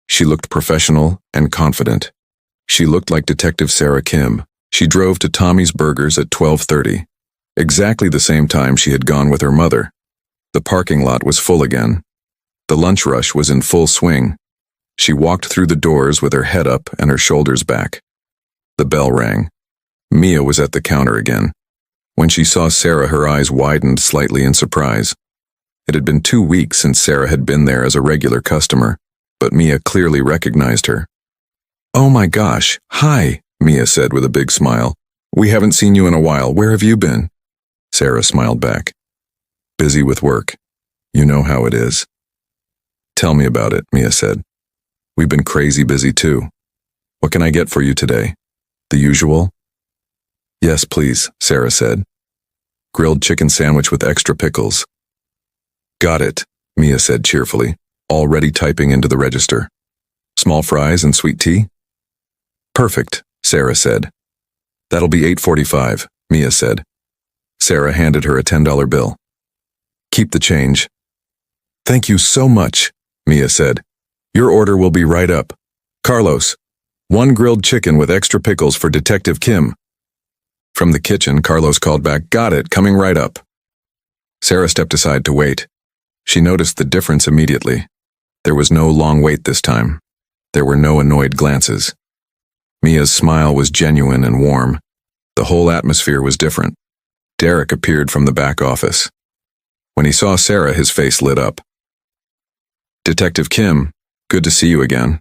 She looked professional and confident. She looked like Detective Sarah Kim. She drove to Tommy's Burgers at 12:30, exactly the same time she had gone with her mother. The parking lot was full again. The lunch rush was in full swing. She walked through the doors with her head up and her shoulders back. The bell rang. Mia was at the counter again. When she saw Sarah, her eyes widened slightly in surprise. It had been 2 weeks since Sarah had been there as a regular customer, but Mia clearly recognized her. "Oh my gosh, hi," Mia said with a big smile. "We haven't seen you in a while. Where have you been?" Sarah smiled back. "Busy with work. You know how it is." "Tell me about it," Mia said. "We've been crazy busy too. What can I get for you today? The usual?" "Yes, please," Sarah said. "Grilled chicken sandwich with extra pickles." "Got it," Mia said cheerfully, already typing into the register. "Small fries and sweet tea?" "Perfect," Sarah said. "That'll be $8.45, Mia said. Sarah handed her a $10 bill. "Keep the change." "Thank you so much," Mia said. "Your order will be right up. Carlos, 1 grilled chicken with extra pickles for Detective Kim." From the kitchen, Carlos called back, "Got it, coming right up." Sarah stepped aside to wait. She noticed the difference immediately. There was no long wait this time. There were no annoyed glances. Mia's smile was genuine and warm. The whole atmosphere was different. Derek appeared from the back office. When he saw Sarah, his face lit up. "Detective Kim, good to see you again.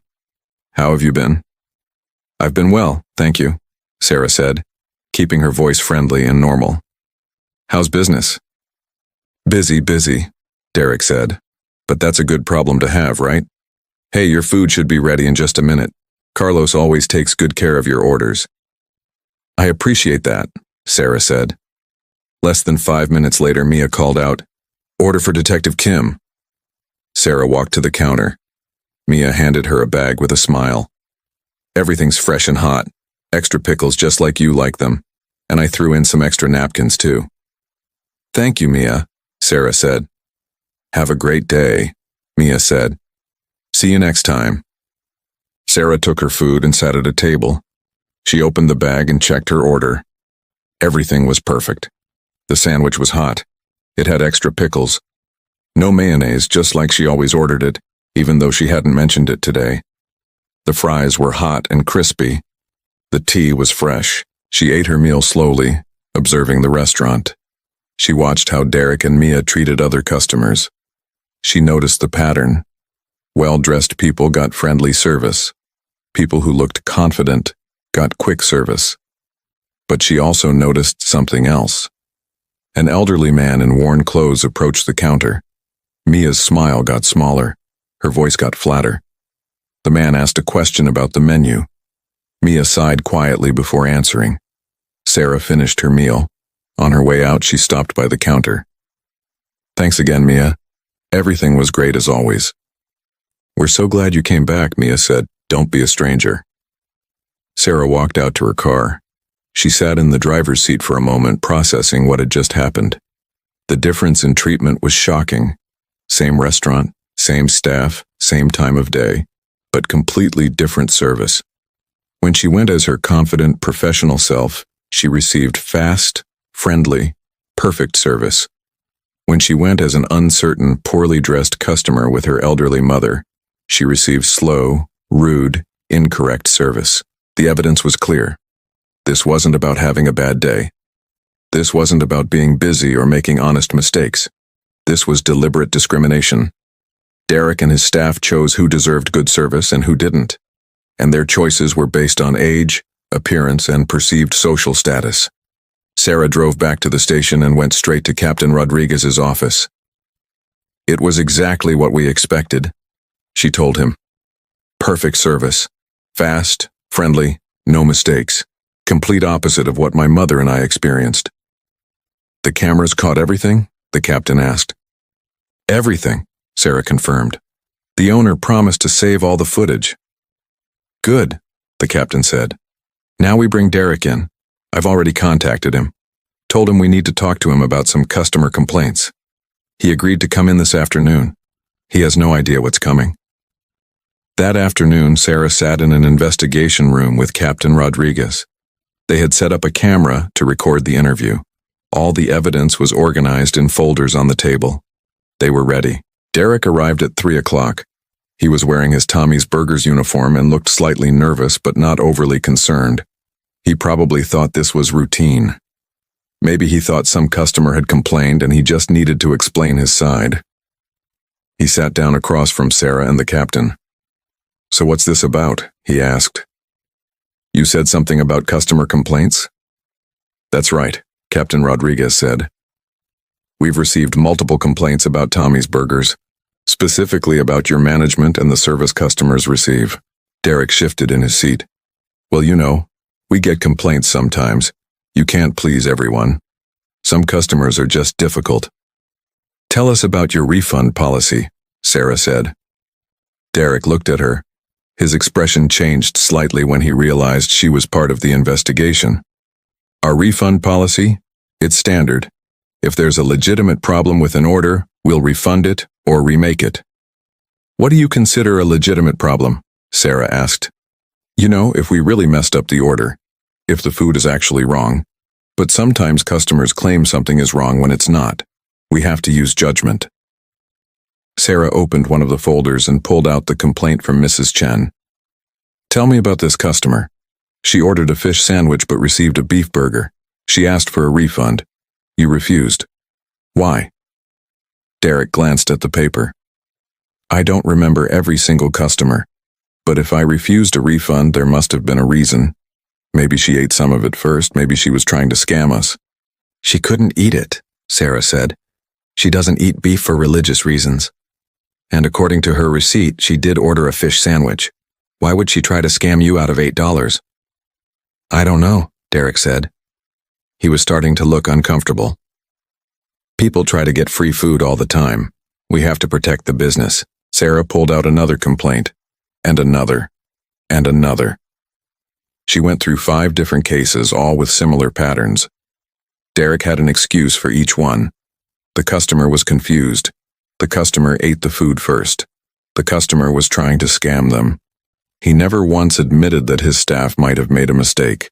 How have you been?" "I've been well, thank you," Sarah said, keeping her voice friendly and normal. "How's business?" Busy, Derek said. "But that's a good problem to have, right? Hey, your food should be ready in just a minute. Carlos always takes good care of your orders." "I appreciate that," Sarah said. Less than 5 minutes later, Mia called out, "Order for Detective Kim." Sarah walked to the counter. Mia handed her a bag with a smile. "Everything's fresh and hot. Extra pickles just like you like them. And I threw in some extra napkins too." "Thank you, Mia," Sarah said. "Have a great day," Mia said. "See you next time." Sarah took her food and sat at a table. She opened the bag and checked her order. Everything was perfect. The sandwich was hot. It had extra pickles. No mayonnaise, just like she always ordered it, even though she hadn't mentioned it today. The fries were hot and crispy. The tea was fresh. She ate her meal slowly, observing the restaurant. She watched how Derek and Mia treated other customers. She noticed the pattern. Well-dressed people got friendly service. People who looked confident got quick service. But she also noticed something else. An elderly man in worn clothes approached the counter. Mia's smile got smaller. Her voice got flatter. The man asked a question about the menu. Mia sighed quietly before answering. Sarah finished her meal. On her way out, she stopped by the counter. "Thanks again, Mia. Everything was great as always." "We're so glad you came back," Mia said. "Don't be a stranger." Sarah walked out to her car. She sat in the driver's seat for a moment, processing what had just happened. The difference in treatment was shocking. Same restaurant, same staff, same time of day, but completely different service. When she went as her confident, professional self, she received fast, friendly, perfect service. When she went as an uncertain, poorly dressed customer with her elderly mother, she received slow, rude, incorrect service. The evidence was clear. This wasn't about having a bad day. This wasn't about being busy or making honest mistakes. This was deliberate discrimination. Derek and his staff chose who deserved good service and who didn't, and their choices were based on age, appearance, and perceived social status. Sarah drove back to the station and went straight to Captain Rodriguez's office. "It was exactly what we expected," she told him. "Perfect service. Fast, friendly, no mistakes. Complete opposite of what my mother and I experienced." "The cameras caught everything?" the captain asked. "Everything," Sarah confirmed. "The owner promised to save all the footage." "Good," the captain said. "Now we bring Derek in. I've already contacted him. Told him we need to talk to him about some customer complaints. He agreed to come in this afternoon. He has no idea what's coming." That afternoon, Sarah sat in an investigation room with Captain Rodriguez. They had set up a camera to record the interview. All the evidence was organized in folders on the table. They were ready. Derek arrived at 3 o'clock. He was wearing his Tommy's Burgers uniform and looked slightly nervous but not overly concerned. He probably thought this was routine. Maybe he thought some customer had complained and he just needed to explain his side. He sat down across from Sarah and the captain. "So what's this about?" he asked. "You said something about customer complaints?" "That's right," Captain Rodriguez said. "We've received multiple complaints about Tommy's Burgers, specifically about your management and the service customers receive." Derek shifted in his seat. "Well, you know, we get complaints sometimes. You can't please everyone. Some customers are just difficult." "Tell us about your refund policy," Sarah said. Derek looked at her. His expression changed slightly when he realized she was part of the investigation. "Our refund policy? It's standard. If there's a legitimate problem with an order, we'll refund it or remake it." "What do you consider a legitimate problem?" Sarah asked. "You know, if we really messed up the order, if the food is actually wrong. But sometimes customers claim something is wrong when it's not. We have to use judgment." Sarah opened one of the folders and pulled out the complaint from Mrs. Chen. "Tell me about this customer. She ordered a fish sandwich but received a beef burger. She asked for a refund. You refused. Why?" Derek glanced at the paper. "I don't remember every single customer, but if I refused a refund, there must have been a reason. Maybe she ate some of it first, maybe she was trying to scam us." "She couldn't eat it," Sarah said. "She doesn't eat beef for religious reasons. And according to her receipt, she did order a fish sandwich. Why would she try to scam you out of $8? "I don't know," Derek said. He was starting to look uncomfortable. "People try to get free food all the time. We have to protect the business." Sarah pulled out another complaint, and another, and another. She went through 5 different cases, all with similar patterns. Derek had an excuse for each one. The customer was confused. The customer ate the food first. The customer was trying to scam them. He never once admitted that his staff might have made a mistake.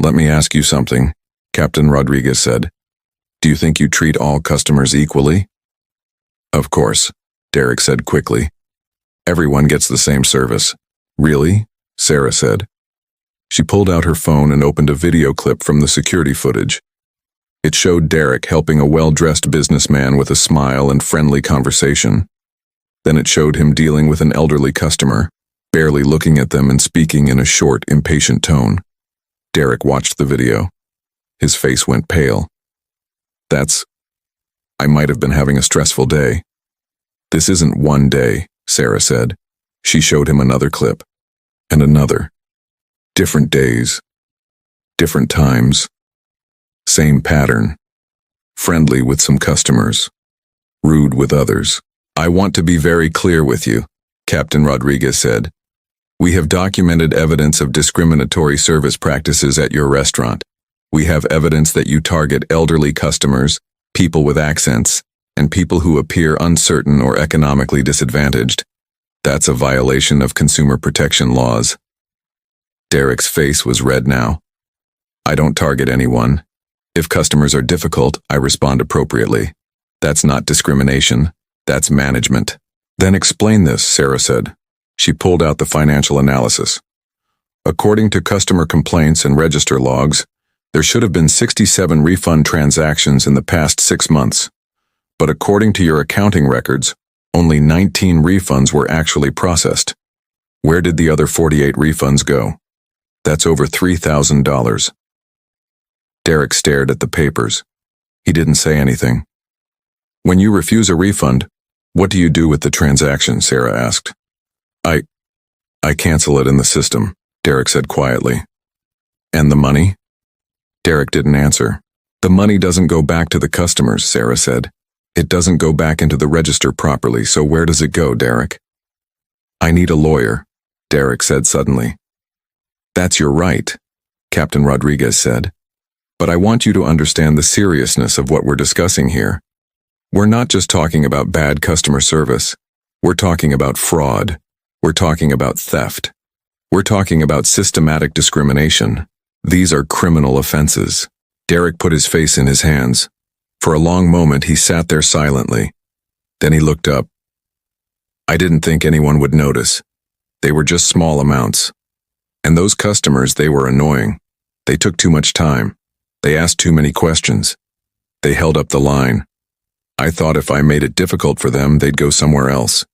"Let me ask you something," Captain Rodriguez said. "Do you think you treat all customers equally?" "Of course," Derek said quickly. "Everyone gets the same service." "Really?" Sarah said. She pulled out her phone and opened a video clip from the security footage. It showed Derek helping a well-dressed businessman with a smile and friendly conversation. Then it showed him dealing with an elderly customer, barely looking at them and speaking in a short, impatient tone. Derek watched the video. His face went pale. I might have been having a stressful day." "This isn't one day," Sarah said. She showed him another clip. And another. Different days. Different times. Same pattern. Friendly with some customers. Rude with others. "I want to be very clear with you," Captain Rodriguez said. "We have documented evidence of discriminatory service practices at your restaurant. We have evidence that you target elderly customers, people with accents, and people who appear uncertain or economically disadvantaged. That's a violation of consumer protection laws." Derek's face was red now. "I don't target anyone. If customers are difficult, I respond appropriately. That's not discrimination. That's management." "Then explain this," Sarah said. She pulled out the financial analysis. "According to customer complaints and register logs, there should have been 67 refund transactions in the past 6 months. But according to your accounting records, only 19 refunds were actually processed. Where did the other 48 refunds go? That's over $3,000. Derek stared at the papers. He didn't say anything. "When you refuse a refund, what do you do with the transaction?" Sarah asked. I cancel it in the system," Derek said quietly. "And the money?" Derek didn't answer. "The money doesn't go back to the customers," Sarah said. "It doesn't go back into the register properly, so where does it go, Derek?" "I need a lawyer," Derek said suddenly. "That's your right," Captain Rodriguez said. "But I want you to understand the seriousness of what we're discussing here. We're not just talking about bad customer service. We're talking about fraud. We're talking about theft. We're talking about systematic discrimination. These are criminal offenses." Derek put his face in his hands. For a long moment he sat there silently. Then he looked up. "I didn't think anyone would notice. They were just small amounts. And those customers, they were annoying. They took too much time. They asked too many questions. They held up the line. I thought if I made it difficult for them, they'd go somewhere else.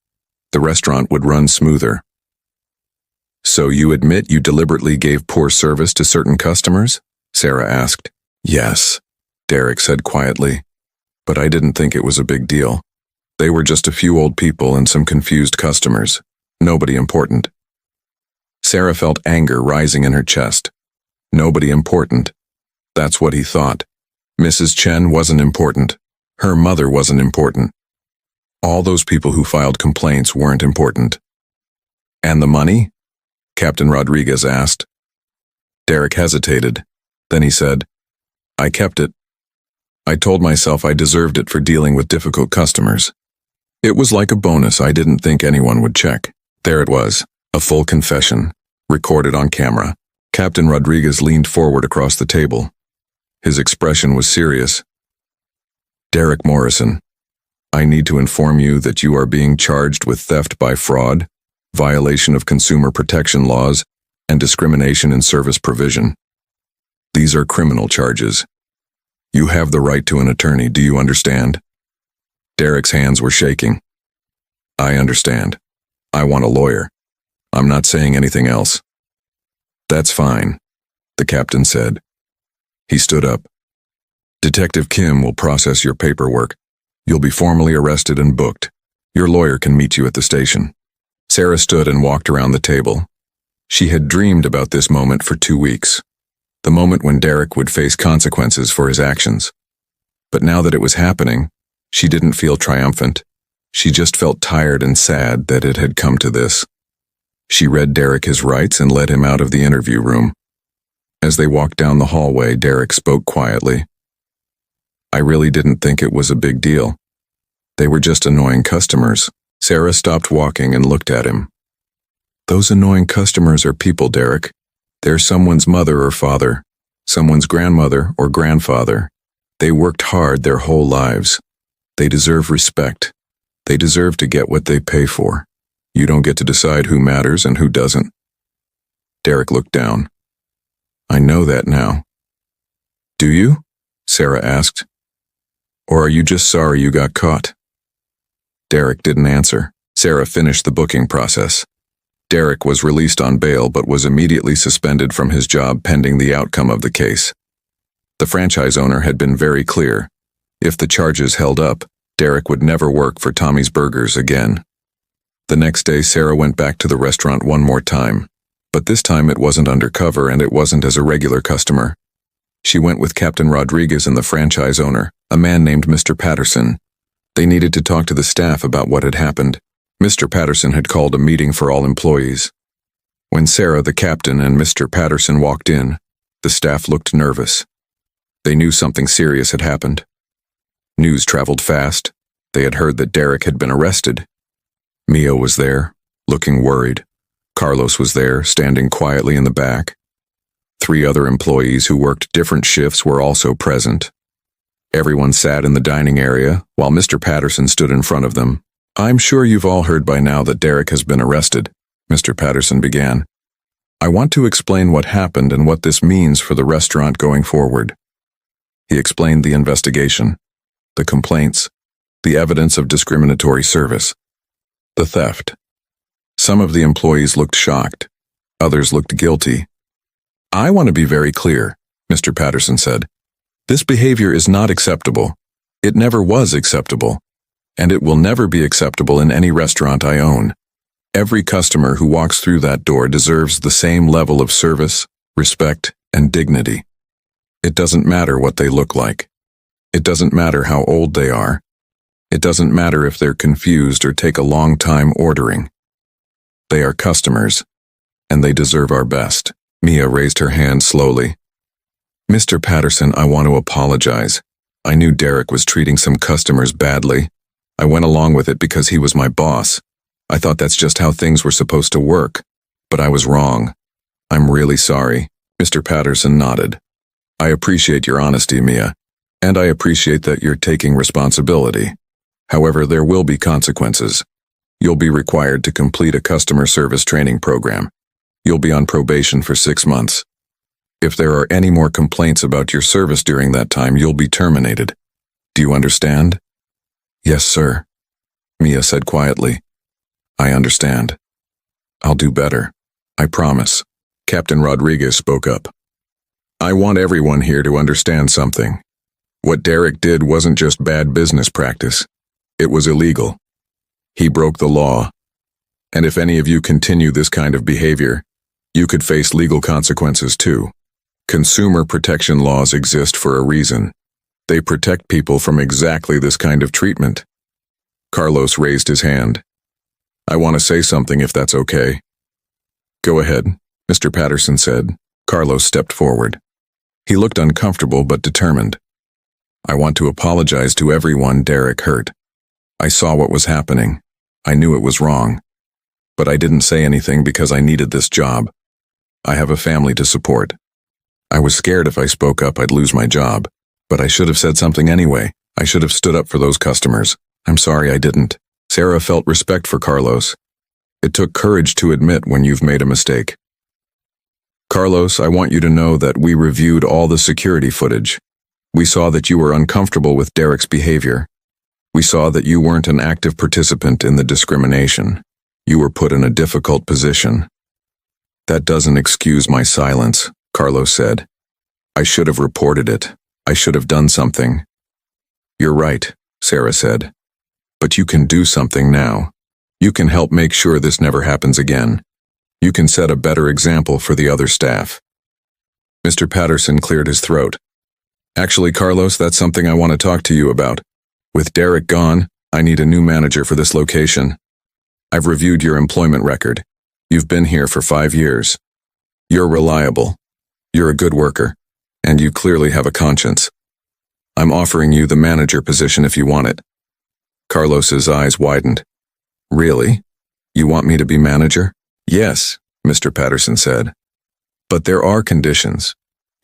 The restaurant would run smoother. So you admit you deliberately gave poor service to certain customers? Sarah asked. Yes, Derek said quietly. But I didn't think it was a big deal. They were just a few old people and some confused customers. Nobody important. Sarah felt anger rising in her chest. Nobody important. That's what he thought. Mrs. Chen wasn't important. Her mother wasn't important. All those people who filed complaints weren't important. And the money? Captain Rodriguez asked. Derek hesitated. Then he said, I kept it. I told myself I deserved it for dealing with difficult customers. It was like a bonus I didn't think anyone would check. There it was, a full confession, recorded on camera. Captain Rodriguez leaned forward across the table. His expression was serious. Derek Morrison, I need to inform you that you are being charged with theft by fraud, violation of consumer protection laws, and discrimination in service provision. These are criminal charges. You have the right to an attorney, do you understand? Derek's hands were shaking. I understand. I want a lawyer. I'm not saying anything else. That's fine, the captain said. He stood up. Detective Kim will process your paperwork. You'll be formally arrested and booked. Your lawyer can meet you at the station. Sarah stood and walked around the table. She had dreamed about this moment for 2 weeks. The moment when Derek would face consequences for his actions. But now that it was happening, she didn't feel triumphant. She just felt tired and sad that it had come to this. She read Derek his rights and led him out of the interview room. As they walked down the hallway, Derek spoke quietly. I really didn't think it was a big deal. They were just annoying customers. Sarah stopped walking and looked at him. Those annoying customers are people, Derek. They're someone's mother or father, someone's grandmother or grandfather. They worked hard their whole lives. They deserve respect. They deserve to get what they pay for. You don't get to decide who matters and who doesn't. Derek looked down. I know that now. Do you? Sarah asked. Or are you just sorry you got caught? Derek didn't answer. Sarah finished the booking process. Derek was released on bail but was immediately suspended from his job pending the outcome of the case. The franchise owner had been very clear. If the charges held up, Derek would never work for Tommy's Burgers again. The next day, Sarah went back to the restaurant one more time. But this time it wasn't undercover and it wasn't as a regular customer. She went with Captain Rodriguez and the franchise owner, a man named Mr. Patterson. They needed to talk to the staff about what had happened. Mr. Patterson had called a meeting for all employees. When Sarah, the captain, and Mr. Patterson walked in, the staff looked nervous. They knew something serious had happened. News traveled fast. They had heard that Derek had been arrested. Mia was there, looking worried. Carlos was there, standing quietly in the back. 3 other employees who worked different shifts were also present. Everyone sat in the dining area, while Mr. Patterson stood in front of them. I'm sure you've all heard by now that Derek has been arrested, Mr. Patterson began. I want to explain what happened and what this means for the restaurant going forward. He explained the investigation, the complaints, the evidence of discriminatory service, the theft. Some of the employees looked shocked. Others looked guilty. I want to be very clear, Mr. Patterson said. This behavior is not acceptable. It never was acceptable. And it will never be acceptable in any restaurant I own. Every customer who walks through that door deserves the same level of service, respect, and dignity. It doesn't matter what they look like. It doesn't matter how old they are. It doesn't matter if they're confused or take a long time ordering. They are customers, and they deserve our best. Mia raised her hand slowly. Mr. Patterson, I want to apologize. I knew Derek was treating some customers badly. I went along with it because he was my boss. I thought that's just how things were supposed to work. But I was wrong. I'm really sorry. Mr. Patterson nodded. I appreciate your honesty, Mia. And I appreciate that you're taking responsibility. However, there will be consequences. You'll be required to complete a customer service training program. You'll be on probation for 6 months. If there are any more complaints about your service during that time, you'll be terminated. Do you understand? Yes, sir, Mia said quietly. I understand. I'll do better. I promise. Captain Rodriguez spoke up. I want everyone here to understand something. What Derek did wasn't just bad business practice. It was illegal. He broke the law. And if any of you continue this kind of behavior, you could face legal consequences too. Consumer protection laws exist for a reason. They protect people from exactly this kind of treatment. Carlos raised his hand. I want to say something if that's okay. Go ahead, Mr. Patterson said. Carlos stepped forward. He looked uncomfortable but determined. I want to apologize to everyone Derek hurt. I saw what was happening. I knew it was wrong. But I didn't say anything because I needed this job. I have a family to support. I was scared if I spoke up I'd lose my job, but I should have said something anyway. I should have stood up for those customers. I'm sorry I didn't. Sarah felt respect for Carlos. It took courage to admit when you've made a mistake. Carlos, I want you to know that we reviewed all the security footage. We saw that you were uncomfortable with Derek's behavior. We saw that you weren't an active participant in the discrimination. You were put in a difficult position. That doesn't excuse my silence, Carlos said. I should have reported it. I should have done something. You're right, Sarah said. But you can do something now. You can help make sure this never happens again. You can set a better example for the other staff. Mr. Patterson cleared his throat. Actually, Carlos, that's something I want to talk to you about. With Derek gone, I need a new manager for this location. I've reviewed your employment record. You've been here for 5 years. You're reliable. You're a good worker. And you clearly have a conscience. I'm offering you the manager position if you want it. Carlos's eyes widened. Really? You want me to be manager? Yes, Mr. Patterson said. But there are conditions.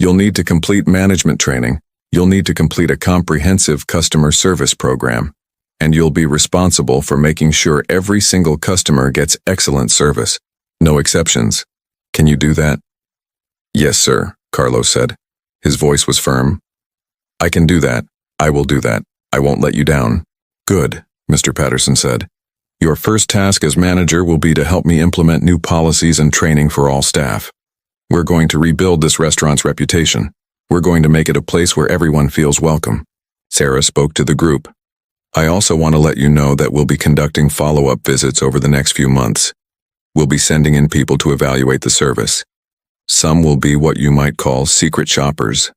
You'll need to complete management training. You'll need to complete a comprehensive customer service program. And you'll be responsible for making sure every single customer gets excellent service. No exceptions. Can you do that? Yes, sir, Carlos said. His voice was firm. I can do that. I will do that. I won't let you down. Good, Mr. Patterson said. Your first task as manager will be to help me implement new policies and training for all staff. We're going to rebuild this restaurant's reputation. We're going to make it a place where everyone feels welcome. Sarah spoke to the group. I also want to let you know that we'll be conducting follow-up visits over the next few months. We'll be sending in people to evaluate the service. Some will be what you might call secret shoppers.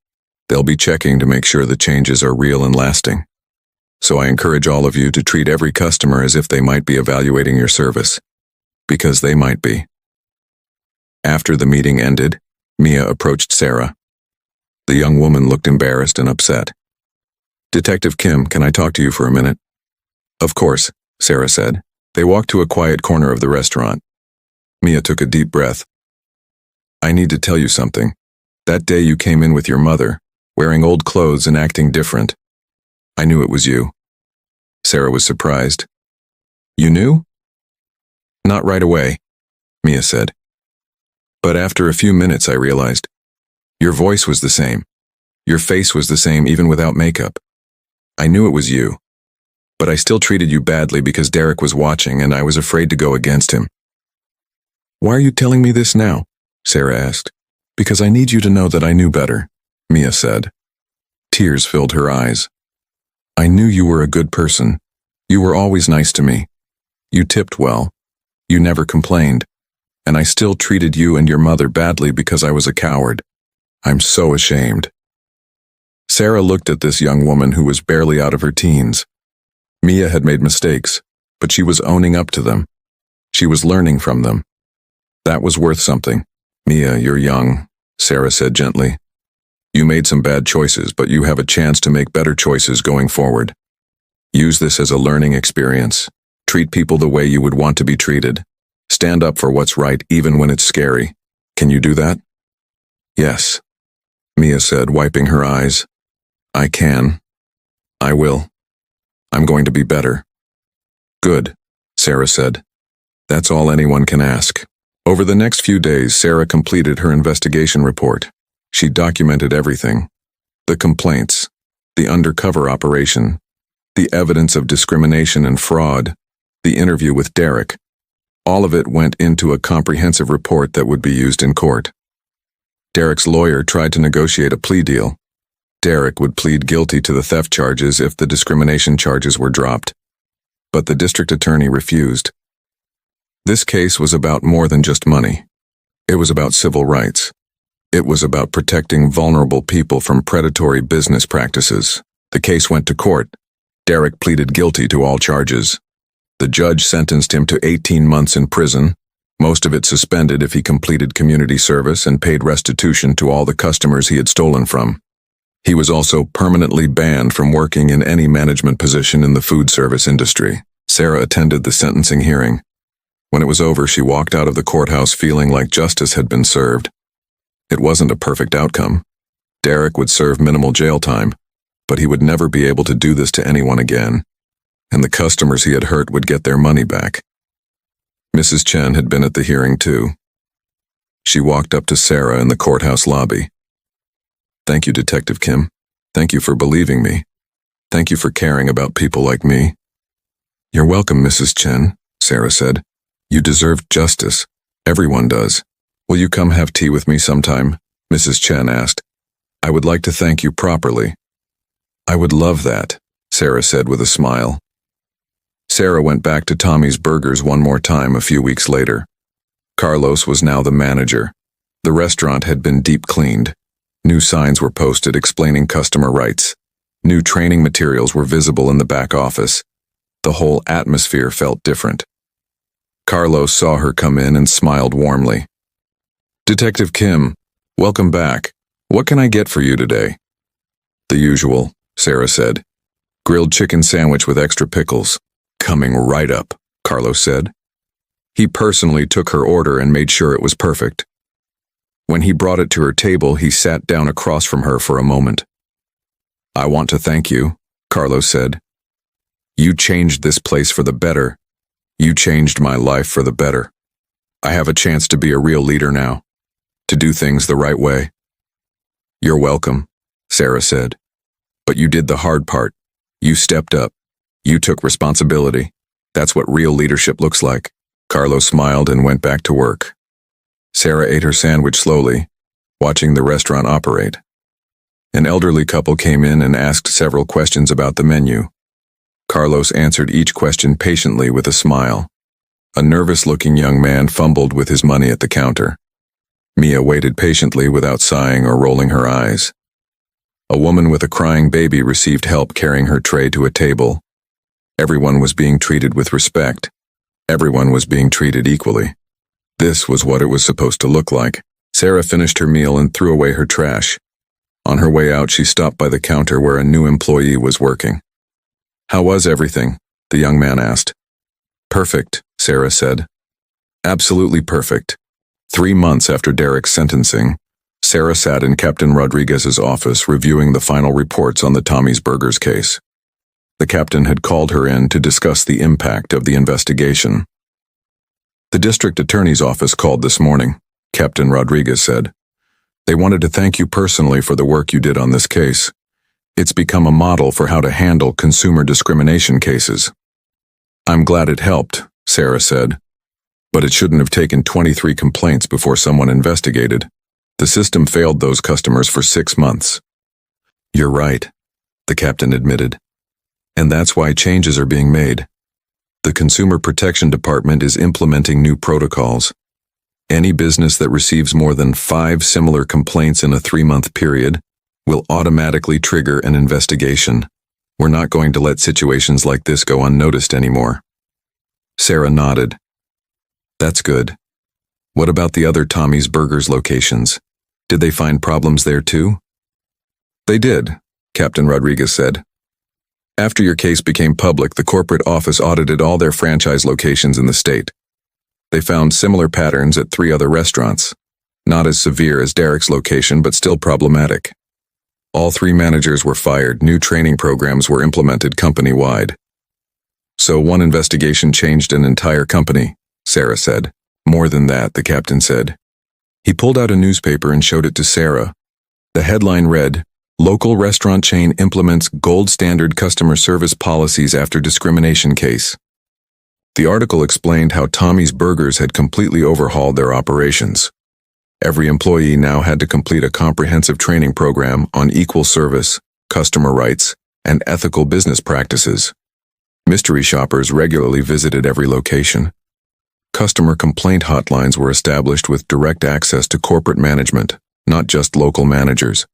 They'll be checking to make sure the changes are real and lasting. So I encourage all of you to treat every customer as if they might be evaluating your service. Because they might be. After the meeting ended, Mia approached Sarah. The young woman looked embarrassed and upset. Detective Kim, can I talk to you for a minute? Of course, Sarah said. They walked to a quiet corner of the restaurant. Mia took a deep breath. I need to tell you something. That day you came in with your mother, wearing old clothes and acting different. I knew it was you. Sarah was surprised. You knew? Not right away, Mia said. But after a few minutes I realized. Your voice was the same. Your face was the same even without makeup. I knew it was you. But I still treated you badly because Derek was watching and I was afraid to go against him. Why are you telling me this now? Sarah asked. Because I need you to know that I knew better, Mia said. Tears filled her eyes. I knew you were a good person. You were always nice to me. You tipped well. You never complained. And I still treated you and your mother badly because I was a coward. I'm so ashamed. Sarah looked at this young woman who was barely out of her teens. Mia had made mistakes, but she was owning up to them. She was learning from them. That was worth something. Mia, you're young, Sarah said gently. You made some bad choices, but you have a chance to make better choices going forward. Use this as a learning experience. Treat people the way you would want to be treated. Stand up for what's right even when it's scary. Can you do that? Yes, Mia said, wiping her eyes. I can. I will. I'm going to be better. Good, Sarah said. That's all anyone can ask. Over the next few days, Sarah completed her investigation report. She documented everything. The complaints, the undercover operation, the evidence of discrimination and fraud, the interview with Derek. All of it went into a comprehensive report that would be used in court. Derek's lawyer tried to negotiate a plea deal. Derek would plead guilty to the theft charges if the discrimination charges were dropped. But the district attorney refused. This case was about more than just money. It was about civil rights. It was about protecting vulnerable people from predatory business practices. The case went to court. Derek pleaded guilty to all charges. The judge sentenced him to 18 months in prison, most of it suspended if he completed community service and paid restitution to all the customers he had stolen from. He was also permanently banned from working in any management position in the food service industry. Sarah attended the sentencing hearing. When it was over, she walked out of the courthouse feeling like justice had been served. It wasn't a perfect outcome. Derek would serve minimal jail time, but he would never be able to do this to anyone again, and the customers he had hurt would get their money back. Mrs. Chen had been at the hearing too. She walked up to Sarah in the courthouse lobby. "Thank you, Detective Kim. Thank you for believing me. Thank you for caring about people like me." "You're welcome, Mrs. Chen," Sarah said. "You deserve justice. Everyone does. Will you come have tea with me sometime?" Mrs. Chen asked. "I would like to thank you properly." "I would love that," Sarah said with a smile. Sarah went back to Tommy's Burgers one more time a few weeks later. Carlos was now the manager. The restaurant had been deep cleaned. New signs were posted explaining customer rights. New training materials were visible in the back office. The whole atmosphere felt different. Carlos saw her come in and smiled warmly. "Detective Kim, welcome back. What can I get for you today?" "The usual," Sarah said. "Grilled chicken sandwich with extra pickles." "Coming right up," Carlos said. He personally took her order and made sure it was perfect. When he brought it to her table, he sat down across from her for a moment. "I want to thank you," Carlos said. "You changed this place for the better. You changed my life for the better. I have a chance to be a real leader now, to do things the right way." "You're welcome," Sarah said. "But you did the hard part. You stepped up. You took responsibility. That's what real leadership looks like." Carlos smiled and went back to work. Sarah ate her sandwich slowly, watching the restaurant operate. An elderly couple came in and asked several questions about the menu. Carlos answered each question patiently with a smile. A nervous-looking young man fumbled with his money at the counter. Mia waited patiently without sighing or rolling her eyes. A woman with a crying baby received help carrying her tray to a table. Everyone was being treated with respect. Everyone was being treated equally. This was what it was supposed to look like. Sarah finished her meal and threw away her trash. On her way out, she stopped by the counter where a new employee was working. "How was everything?" the young man asked. "Perfect," Sarah said. "Absolutely perfect." 3 months after Derek's sentencing, Sarah sat in Captain Rodriguez's office reviewing the final reports on the Tommy's Burgers case. The captain had called her in to discuss the impact of the investigation. "The district attorney's office called this morning," Captain Rodriguez said. "They wanted to thank you personally for the work you did on this case. It's become a model for how to handle consumer discrimination cases." "I'm glad it helped," Sarah said. "But it shouldn't have taken 23 complaints before someone investigated. The system failed those customers for 6 months." "You're right," the captain admitted. "And that's why changes are being made. The Consumer Protection Department is implementing new protocols. Any business that receives more than 5 similar complaints in a 3-month period will automatically trigger an investigation. We're not going to let situations like this go unnoticed anymore." Sarah nodded. "That's good. What about the other Tommy's Burgers locations? Did they find problems there too?" "They did," Captain Rodriguez said. "After your case became public, the corporate office audited all their franchise locations in the state. They found similar patterns at 3 other restaurants. Not as severe as Derek's location, but still problematic. All 3 managers were fired. New training programs were implemented company-wide." "So one investigation changed an entire company," Sarah said. "More than that," the captain said. He pulled out a newspaper and showed it to Sarah. The headline read, "Local restaurant chain implements gold standard customer service policies after discrimination case." The article explained how Tommy's Burgers had completely overhauled their operations. Every employee now had to complete a comprehensive training program on equal service, customer rights, and ethical business practices. Mystery shoppers regularly visited every location. Customer complaint hotlines were established with direct access to corporate management, not just local managers.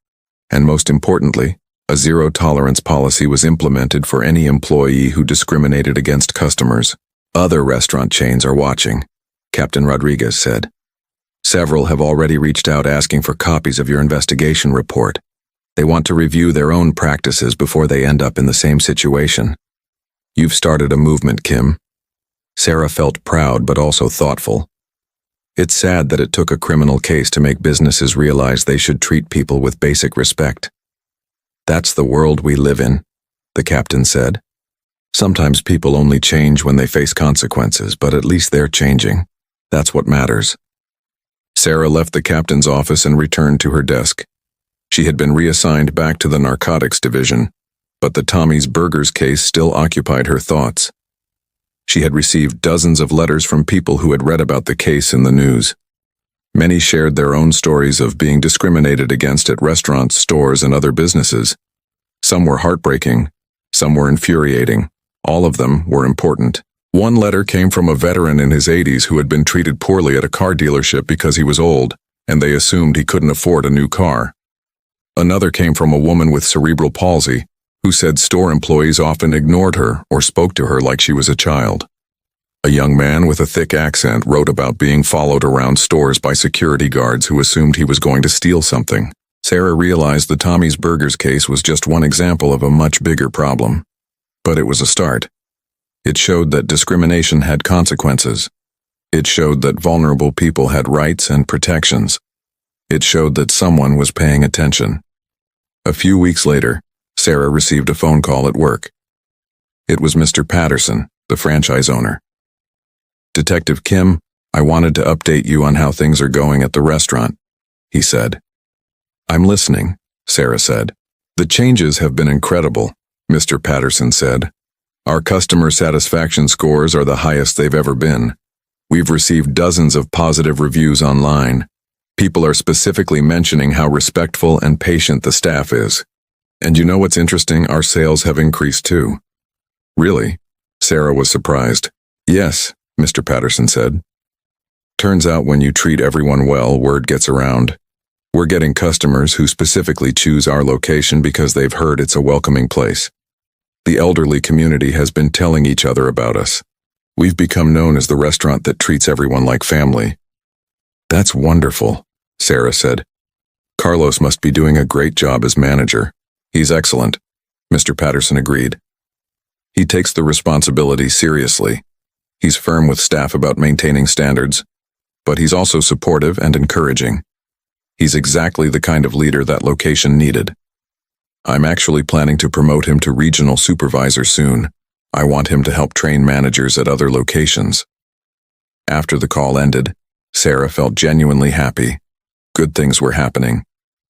And most importantly, a zero-tolerance policy was implemented for any employee who discriminated against customers. "Other restaurant chains are watching," Captain Rodriguez said. "Several have already reached out asking for copies of your investigation report. They want to review their own practices before they end up in the same situation. You've started a movement, Kim." Sarah felt proud but also thoughtful. It's sad that it took a criminal case to make businesses realize they should treat people with basic respect. "That's the world we live in," the captain said. "Sometimes people only change when they face consequences, but at least they're changing. That's what matters." Sarah left the captain's office and returned to her desk. She had been reassigned back to the narcotics division, but the Tommy's Burgers case still occupied her thoughts. She had received dozens of letters from people who had read about the case in the news. Many shared their own stories of being discriminated against at restaurants, stores, and other businesses. Some were heartbreaking, some were infuriating. All of them were important. One letter came from a veteran in his 80s who had been treated poorly at a car dealership because he was old, and they assumed he couldn't afford a new car. Another came from a woman with cerebral palsy, who said store employees often ignored her or spoke to her like she was a child. A young man with a thick accent wrote about being followed around stores by security guards who assumed he was going to steal something. Sarah realized the Tommy's Burgers case was just one example of a much bigger problem. But it was a start. It showed that discrimination had consequences. It showed that vulnerable people had rights and protections. It showed that someone was paying attention. A few weeks later, Sarah received a phone call at work. It was Mr. Patterson, the franchise owner. "Detective Kim, I wanted to update you on how things are going at the restaurant," he said. "I'm listening," Sarah said. "The changes have been incredible," Mr. Patterson said. "Our customer satisfaction scores are the highest they've ever been. We've received dozens of positive reviews online. People are specifically mentioning how respectful and patient the staff is. And you know what's interesting? Our sales have increased too." "Really?" Sarah was surprised. "Yes," Mr. Patterson said. "Turns out when you treat everyone well, word gets around. We're getting customers who specifically choose our location because they've heard it's a welcoming place. The elderly community has been telling each other about us. We've become known as the restaurant that treats everyone like family." "That's wonderful," Sarah said. "Carlos must be doing a great job as manager." "He's excellent," Mr. Patterson agreed. "He takes the responsibility seriously. He's firm with staff about maintaining standards, but he's also supportive and encouraging. He's exactly the kind of leader that location needed. I'm actually planning to promote him to regional supervisor soon. I want him to help train managers at other locations." After the call ended, Sarah felt genuinely happy. Good things were happening.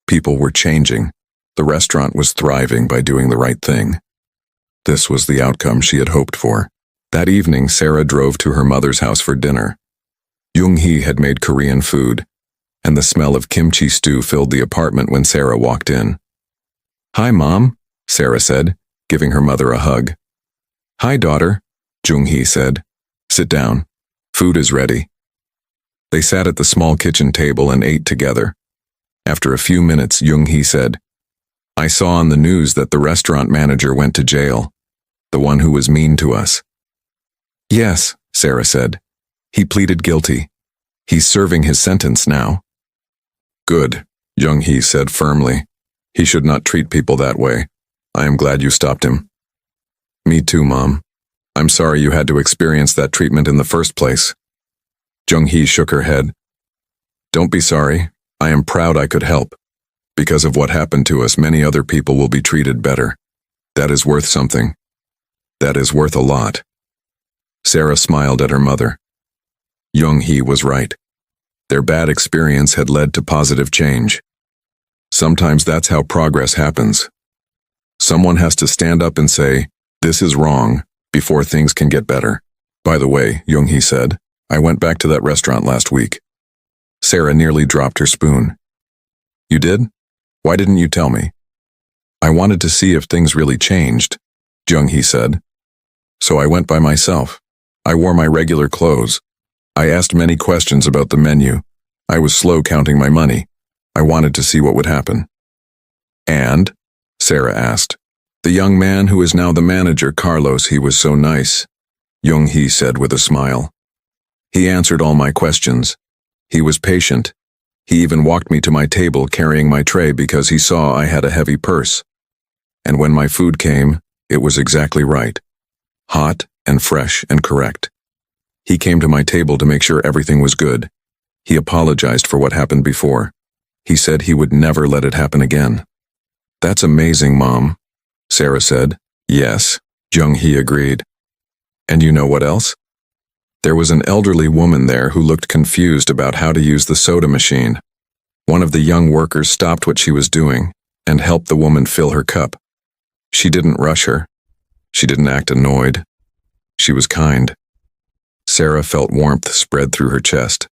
People were changing. The restaurant was thriving by doing the right thing. This was the outcome she had hoped for. That evening, Sarah drove to her mother's house for dinner. Jung-hee had made Korean food, and the smell of kimchi stew filled the apartment when Sarah walked in. "Hi, Mom," Sarah said, giving her mother a hug. "Hi, daughter," Jung-hee said. "Sit down. Food is ready." They sat at the small kitchen table and ate together. After a few minutes, Jung-hee said, "I saw on the news that the restaurant manager went to jail, the one who was mean to us." "Yes," Sarah said. "He pleaded guilty. He's serving his sentence now." "Good," Jung-hee said firmly. "He should not treat people that way. I am glad you stopped him." "Me too, Mom. I'm sorry you had to experience that treatment in the first place." Jung-hee shook her head. "Don't be sorry. I am proud I could help. Because of what happened to us, many other people will be treated better. That is worth something. That is worth a lot." Sarah smiled at her mother. Jung-hee was right. Their bad experience had led to positive change. Sometimes that's how progress happens. Someone has to stand up and say, "This is wrong," before things can get better. By the way, Jung-hee said, I went back to that restaurant last week. Sarah nearly dropped her spoon. You did? Why didn't you tell me? I wanted to see if things really changed, Jung-hee said. So I went by myself. I wore my regular clothes. I asked many questions about the menu. I was slow counting my money. I wanted to see what would happen. And? Sarah asked. The young man who is now the manager, Carlos, he was so nice, Jung-hee said with a smile. He answered all my questions. He was patient. He even walked me to my table carrying my tray because he saw I had a heavy purse. And when my food came, it was exactly right. Hot and fresh and correct. He came to my table to make sure everything was good. He apologized for what happened before. He said he would never let it happen again. That's amazing, Mom, Sarah said. Yes, Jung-hee agreed. And you know what else? There was an elderly woman there who looked confused about how to use the soda machine. One of the young workers stopped what she was doing and helped the woman fill her cup. She didn't rush her. She didn't act annoyed. She was kind. Sarah felt warmth spread through her chest.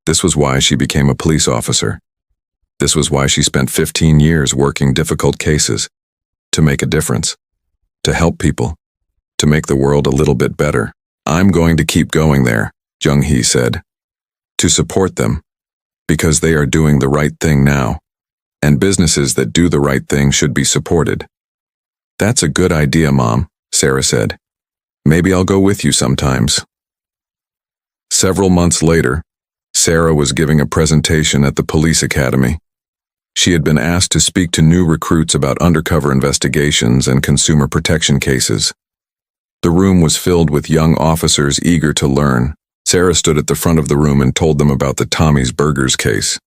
This was why she became a police officer. This was why she spent 15 years working difficult cases. To make a difference. To help people. To make the world a little bit better. I'm going to keep going there, Jung-hee said. To support them. Because they are doing the right thing now. And businesses that do the right thing should be supported. That's a good idea, Mom, Sarah said. Maybe I'll go with you sometimes. Several months later, Sarah was giving a presentation at the police academy. She had been asked to speak to new recruits about undercover investigations and consumer protection cases. The room was filled with young officers eager to learn. Sarah stood at the front of the room and told them about the Tommy's Burgers case.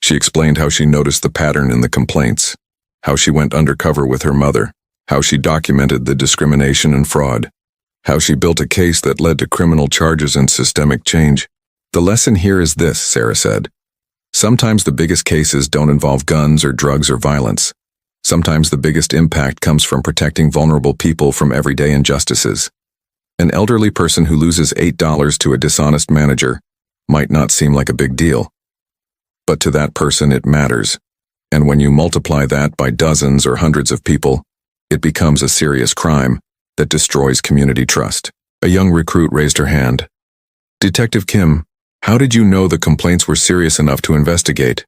She explained how she noticed the pattern in the complaints, how she went undercover with her mother, how she documented the discrimination and fraud, how she built a case that led to criminal charges and systemic change. The lesson here is this, Sarah said. Sometimes the biggest cases don't involve guns or drugs or violence. Sometimes the biggest impact comes from protecting vulnerable people from everyday injustices. An elderly person who loses $8 to a dishonest manager might not seem like a big deal. But to that person it matters. And when you multiply that by dozens or hundreds of people, it becomes a serious crime that destroys community trust. A young recruit raised her hand. Detective Kim, how did you know the complaints were serious enough to investigate?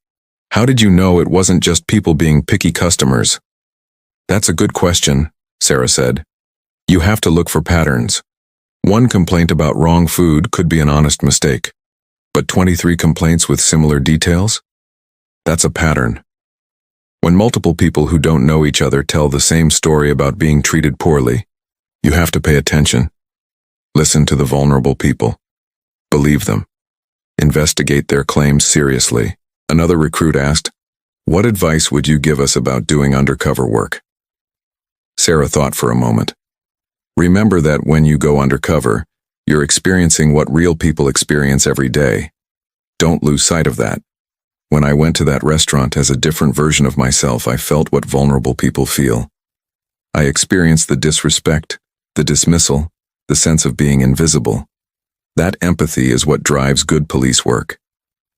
How did you know it wasn't just people being picky customers? That's a good question, Sarah said. You have to look for patterns. One complaint about wrong food could be an honest mistake. But 23 complaints with similar details? That's a pattern. When multiple people who don't know each other tell the same story about being treated poorly, you have to pay attention. Listen to the vulnerable people. Believe them. Investigate their claims seriously. Another recruit asked, what advice would you give us about doing undercover work? Sarah thought for a moment. Remember that when you go undercover, you're experiencing what real people experience every day. Don't lose sight of that. When I went to that restaurant as a different version of myself, I felt what vulnerable people feel. I experienced the disrespect, the dismissal, the sense of being invisible. That empathy is what drives good police work.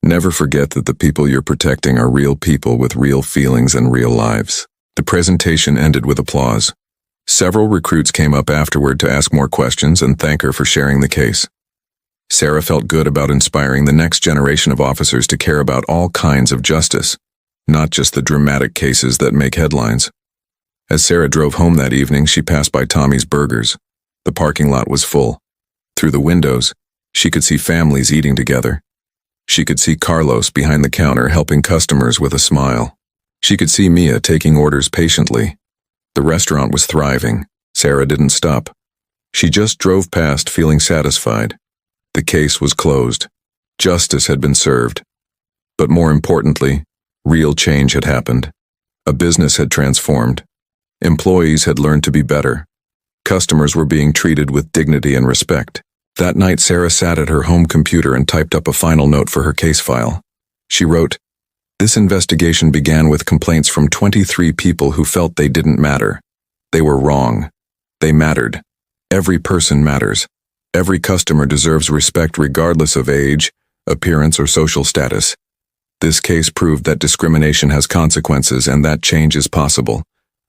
Never forget that the people you're protecting are real people with real feelings and real lives. The presentation ended with applause. Several recruits came up afterward to ask more questions and thank her for sharing the case. Sarah felt good about inspiring the next generation of officers to care about all kinds of justice, not just the dramatic cases that make headlines. As Sarah drove home that evening, she passed by Tommy's Burgers. The parking lot was full. Through the windows, she could see families eating together. She could see Carlos behind the counter helping customers with a smile. She could see Mia taking orders patiently. The restaurant was thriving. Sarah didn't stop. She just drove past feeling satisfied. The case was closed. Justice had been served. But more importantly, real change had happened. A business had transformed. Employees had learned to be better. Customers were being treated with dignity and respect. That night, Sarah sat at her home computer and typed up a final note for her case file. She wrote, This investigation began with complaints from 23 people who felt they didn't matter. They were wrong. They mattered. Every person matters. Every customer deserves respect regardless of age, appearance, or social status. This case proved that discrimination has consequences and that change is possible.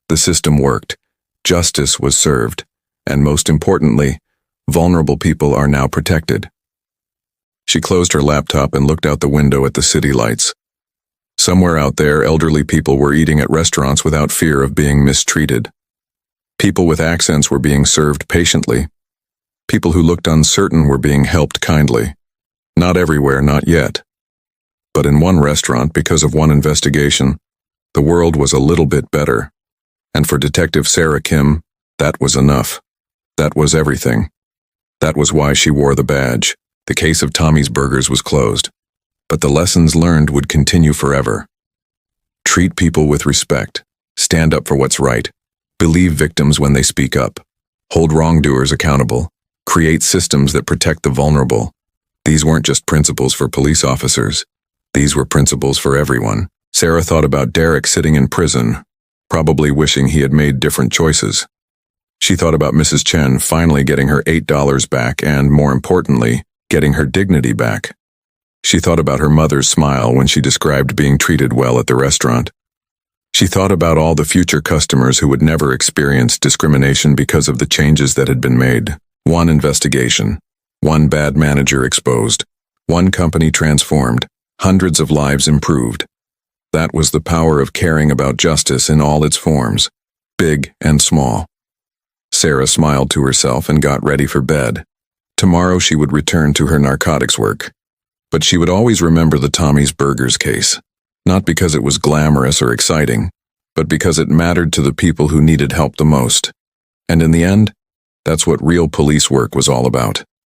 The system worked. Justice was served. And most importantly, vulnerable people are now protected. She closed her laptop and looked out the window at the city lights. Somewhere out there, elderly people were eating at restaurants without fear of being mistreated. People with accents were being served patiently. People who looked uncertain were being helped kindly. Not everywhere, not yet. But in one restaurant, because of one investigation, the world was a little bit better. And for Detective Sarah Kim, that was enough. That was everything. That was why she wore the badge. The case of Tommy's Burgers was closed. But the lessons learned would continue forever. Treat people with respect. Stand up for what's right. Believe victims when they speak up. Hold wrongdoers accountable. Create systems that protect the vulnerable. These weren't just principles for police officers. These were principles for everyone. Sarah thought about Derek sitting in prison, probably wishing he had made different choices. She thought about Mrs. Chen finally getting her $8 back and, more importantly, getting her dignity back. She thought about her mother's smile when she described being treated well at the restaurant. She thought about all the future customers who would never experience discrimination because of the changes that had been made. One investigation. One bad manager exposed. One company transformed. Hundreds of lives improved. That was the power of caring about justice in all its forms, big and small. Sarah smiled to herself and got ready for bed. Tomorrow she would return to her narcotics work. But she would always remember the Tommy's Burgers case. Not because it was glamorous or exciting, but because it mattered to the people who needed help the most. And in the end, that's what real police work was all about.